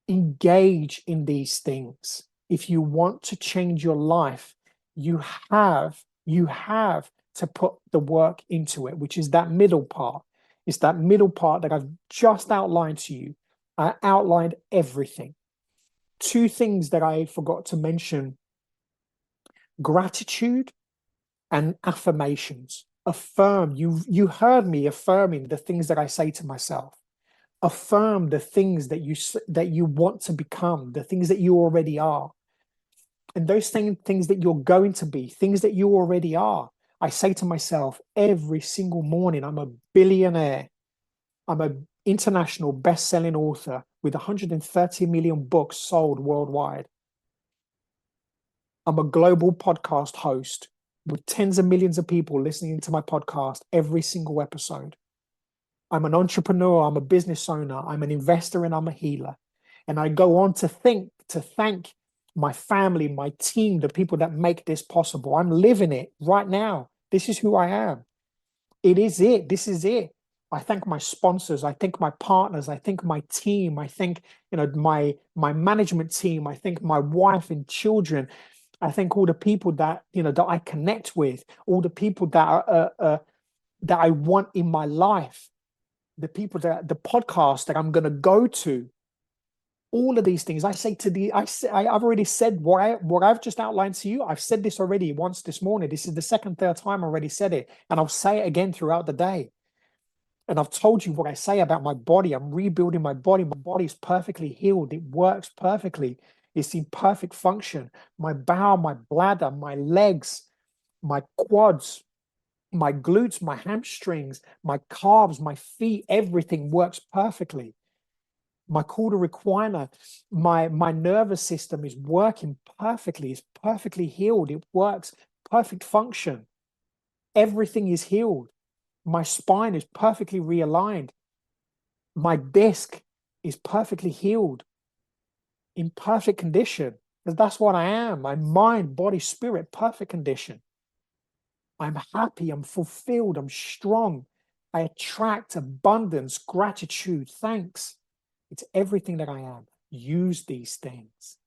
Engage in these things. If you want to change your life, you have to put the work into it, which is that middle part. It's that middle part that I've just outlined to you. I outlined everything. Two things that I forgot to mention: gratitude and affirmations. Affirm. You heard me affirming the things that I say to myself. Affirm the things that you want to become, the things that you already are. And those same things that you're going to be, things that you already are. I say to myself every single morning, I'm a billionaire. I'm an international best-selling author with 130 million books sold worldwide. I'm a global podcast host with tens of millions of people listening to my podcast every single episode. I'm an entrepreneur, I'm a business owner, I'm an investor, and I'm a healer. And I go on to thank my family, my team, the people that make this possible. I'm living it right now. This is who I am. It is it. This is it. I thank my sponsors. I thank my partners. I thank my team. I thank, my management team. I thank my wife and children. I thank all the people that, that I connect with, all the people that are that I want in my life, the people the podcast that I'm going to go to, all of these things. I say to I've already said what I've just outlined to you. I've said this already once this morning. This is the third time I already said it, and I'll say it again throughout the day. And I've told you what I say about my body. I'm rebuilding my body. My body is perfectly healed. It works perfectly. It's in perfect function. My bowel, my bladder, my legs, my quads, my glutes, my hamstrings, my calves, my feet, everything works perfectly. My cauda equina, my nervous system is working perfectly. It's perfectly healed. It works, perfect function. Everything is healed. My spine is perfectly realigned. My disc is perfectly healed, in perfect condition, because that's what I am. My mind, body, spirit, perfect condition. I'm happy, I'm fulfilled, I'm strong. I attract abundance, gratitude, thanks. It's everything that I am. Use these things.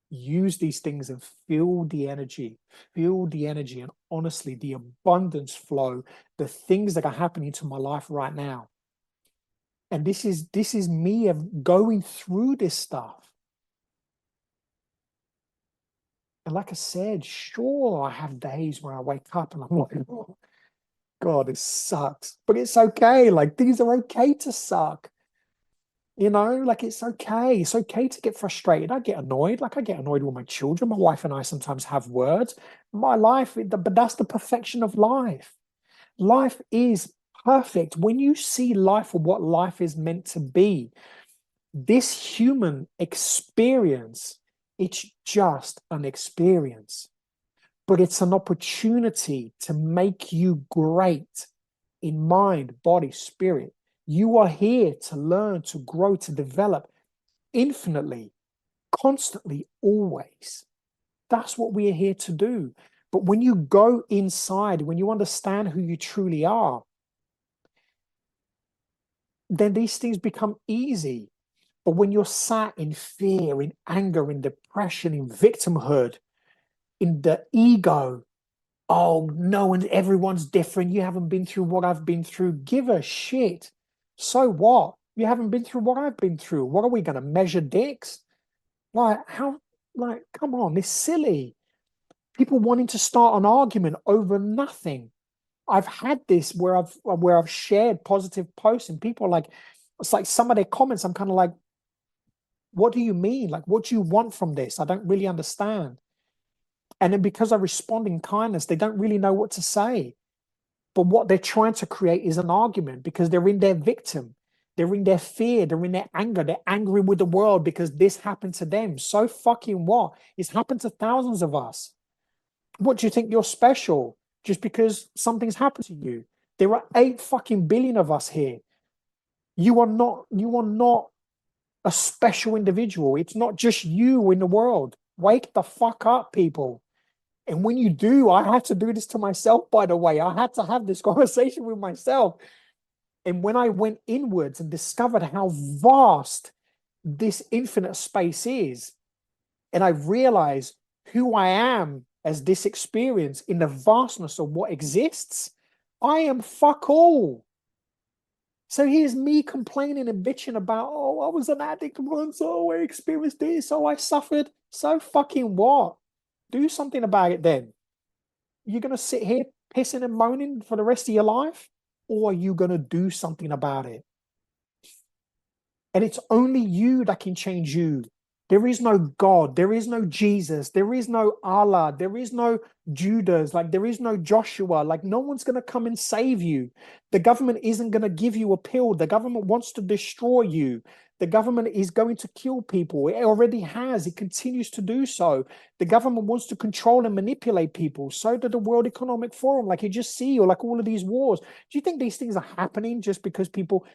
Use these things and feel the energy. Feel the energy and honestly, the abundance flow, the things that are happening to my life right now. And this is me of going through this stuff. And like I said, sure, I have days where I wake up and I'm like, oh, God, it sucks. But it's okay. Like, things are okay to suck. Like, it's okay. It's okay to get frustrated. I get annoyed. Like, I get annoyed with my children. My wife and I sometimes have words. My life, but that's the perfection of life. Life is perfect. When you see life for what life is meant to be, this human experience, it's just an experience, but it's an opportunity to make you great in mind, body, spirit. You are here to learn, to grow, to develop infinitely, constantly, always. That's what we are here to do. But when you go inside, when you understand who you truly are, then these things become easy. But when you're sat in fear, in anger, in depression, in victimhood, in the ego, oh, no, and everyone's different. You haven't been through what I've been through. Give a shit. So what? You haven't been through what I've been through. What are we going to measure dicks? Come on, it's silly. People wanting to start an argument over nothing. I've had this where I've shared positive posts and people are like, it's like some of their comments, I'm kind of like, what do you mean? Like, what do you want from this? I don't really understand. And then because I respond in kindness, they don't really know what to say. But what they're trying to create is an argument because they're in their victim. They're in their fear. They're in their anger. They're angry with the world because this happened to them. So fucking what? It's happened to thousands of us. What do you think you're special just because something's happened to you? There are 8 fucking billion of us here. You are not a special individual. It's not just you in the world. Wake the fuck up, people. And when you do, I had to do this to myself, by the way. I had to have this conversation with myself. And when I went inwards and discovered how vast this infinite space is, and I realized who I am as this experience in the vastness of what exists, I am fuck all. So here's me complaining and bitching about, oh, I was an addict once, oh, I experienced this, oh, I suffered. So fucking what? Do something about it then. You're going to sit here pissing and moaning for the rest of your life, or are you going to do something about it? And it's only you that can change you. There is no God. There is no Jesus. There is no Allah. There is no Judas. Like, there is no Joshua. Like, no one's going to come and save you. The government isn't going to give you a pill. The government wants to destroy you. The government is going to kill people. It already has. It continues to do so. The government wants to control and manipulate people. So did the World Economic Forum, like you just see, or like all of these wars. Do you think these things are happening just because people...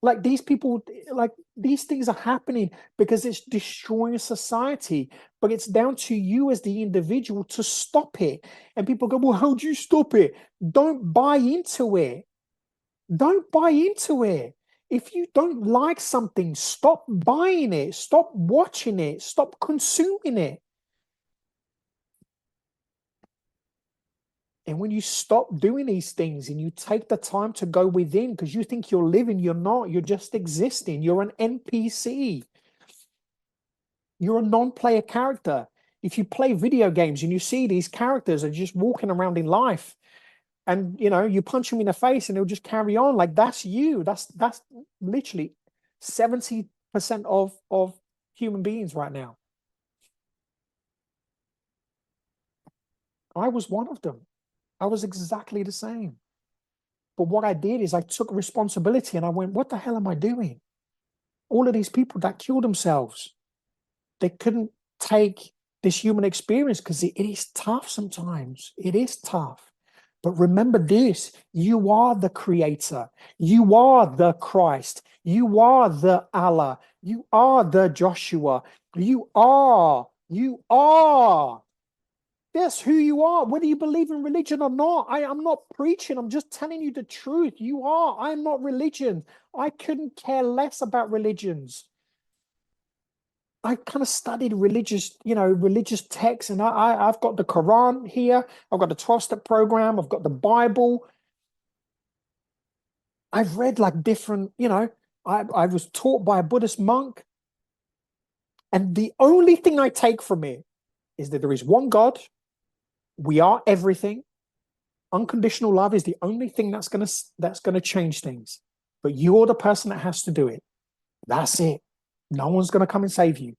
Like, these people, like, these things are happening because it's destroying society, but it's down to you as the individual to stop it. And people go, well, how do you stop it? Don't buy into it. Don't buy into it. If you don't like something, stop buying it, stop watching it, stop consuming it. And when you stop doing these things and you take the time to go within, because you think you're living, you're not, you're just existing. You're an NPC. You're a non-player character. If you play video games and you see these characters are just walking around in life, and you punch them in the face and they'll just carry on, like that's you. That's literally 70% of human beings right now. I was one of them. I was exactly the same. But what I did is I took responsibility and I went, what the hell am I doing? All of these people that killed themselves, they couldn't take this human experience because it is tough sometimes. It is tough. But remember this, you are the creator. You are the Christ. You are the Allah. You are the Joshua. You are. That's who you are, whether you believe in religion or not. I'm not preaching. I'm just telling you the truth. You are. I'm not religion. I couldn't care less about religions. I kind of studied religious texts, and I've got the Quran here. I've got the 12-step program. I've got the Bible. I've read like different, I was taught by a Buddhist monk. And the only thing I take from it is that there is one God. We are everything. Unconditional love is the only thing that's gonna change things. But you're the person that has to do it. That's it. No one's gonna come and save you.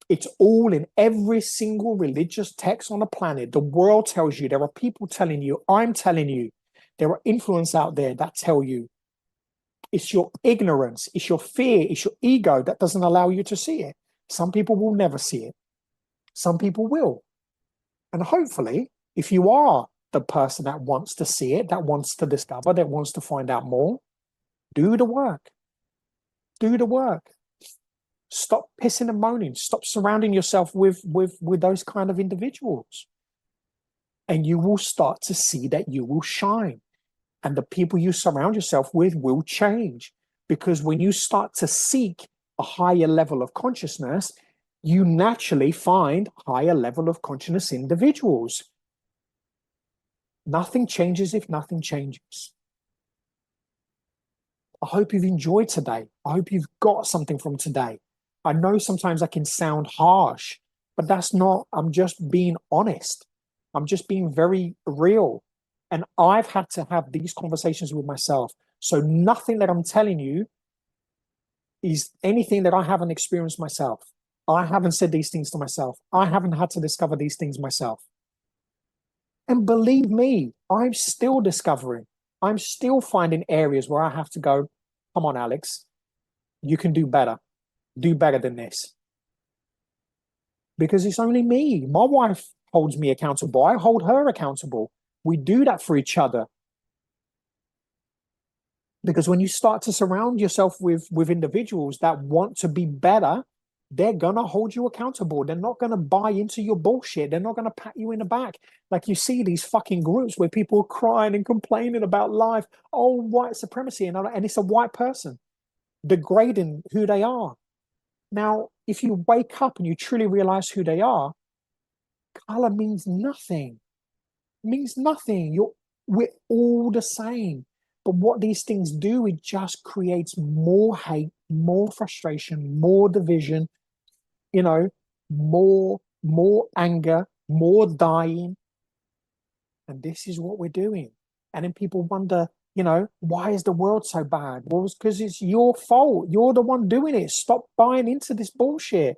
It's all in every single religious text on the planet. The world tells you. There are people telling you. I'm telling you. There are influence out there that tell you. It's your ignorance. It's your fear. It's your ego that doesn't allow you to see it. Some people will never see it. Some people will. And hopefully, if you are the person that wants to see it, that wants to discover, that wants to find out more, do the work. Do the work. Stop pissing and moaning. Stop surrounding yourself with those kind of individuals. And you will start to see that you will shine. And the people you surround yourself with will change. Because when you start to seek a higher level of consciousness, you naturally find higher level of consciousness individuals. Nothing changes if nothing changes. I hope you've enjoyed today. I hope you've got something from today. I know sometimes I can sound harsh, but that's not, I'm just being honest. I'm just being very real. And I've had to have these conversations with myself. So nothing that I'm telling you is anything that I haven't experienced myself. I haven't said these things to myself. I haven't had to discover these things myself. And believe me, I'm still discovering. I'm still finding areas where I have to go, come on, Alex, you can do better. Do better than this. Because it's only me. My wife holds me accountable. I hold her accountable. We do that for each other. Because when you start to surround yourself with individuals that want to be better, they're going to hold you accountable. They're not going to buy into your bullshit. They're not going to pat you in the back. Like you see these fucking groups where people are crying and complaining about life. Oh, white supremacy. And it's a white person degrading who they are. Now, if you wake up and you truly realize who they are, color means nothing. It means nothing. We're all the same. But what these things do, it just creates more hate, more frustration, more division, more anger, more dying. And this is what we're doing. And then people wonder, why is the world so bad? Well, it's because it's your fault. You're the one doing it. Stop buying into this bullshit.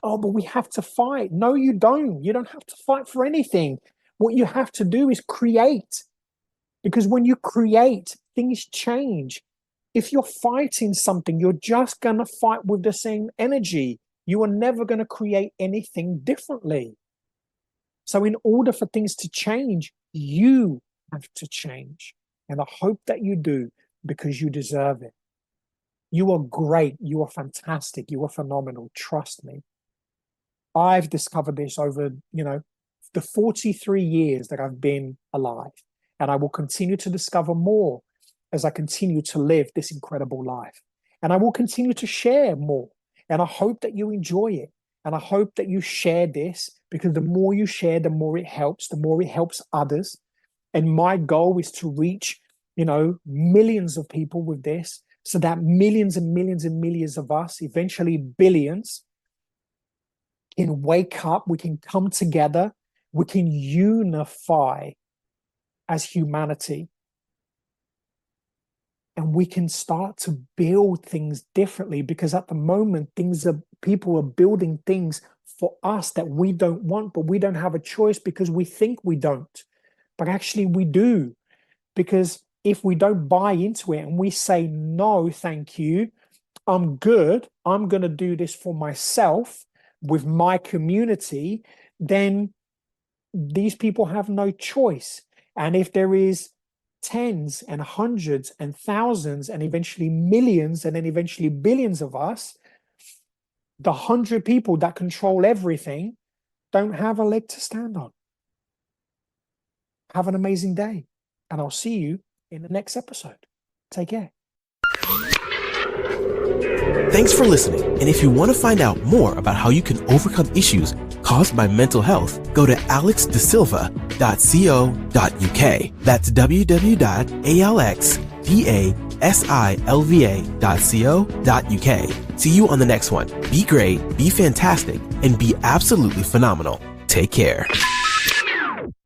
Oh, but we have to fight. No, you don't. You don't have to fight for anything. What you have to do is create. Because when you create, things change. If you're fighting something, you're just going to fight with the same energy. You are never going to create anything differently. So in order for things to change, you have to change. And I hope that you do, because you deserve it. You are great. You are fantastic. You are phenomenal. Trust me. I've discovered this over, the 43 years that I've been alive. And I will continue to discover more as I continue to live this incredible life. And I will continue to share more. And I hope that you enjoy it. And I hope that you share this, because the more you share, the more it helps others. And my goal is to reach, millions of people with this, so that millions and millions and millions of us, eventually billions, can wake up, we can come together, we can unify as humanity. And we can start to build things differently, because at the moment, people are building things for us that we don't want, but we don't have a choice because we think we don't. But actually we do, because if we don't buy into it and we say, no, thank you, I'm good, I'm going to do this for myself with my community, then these people have no choice. And if there is tens and hundreds and thousands and eventually millions and then eventually billions of us, the 100 people that control everything don't have a leg to stand on. Have an amazing day, and I'll see you in the next episode. Take care. Thanks for listening. And if you want to find out more about how you can overcome issues caused by mental health, go to alexdasilva.co.uk. That's www.alexdasilva.co.uk. See you on the next one. Be great, be fantastic, and be absolutely phenomenal. Take care.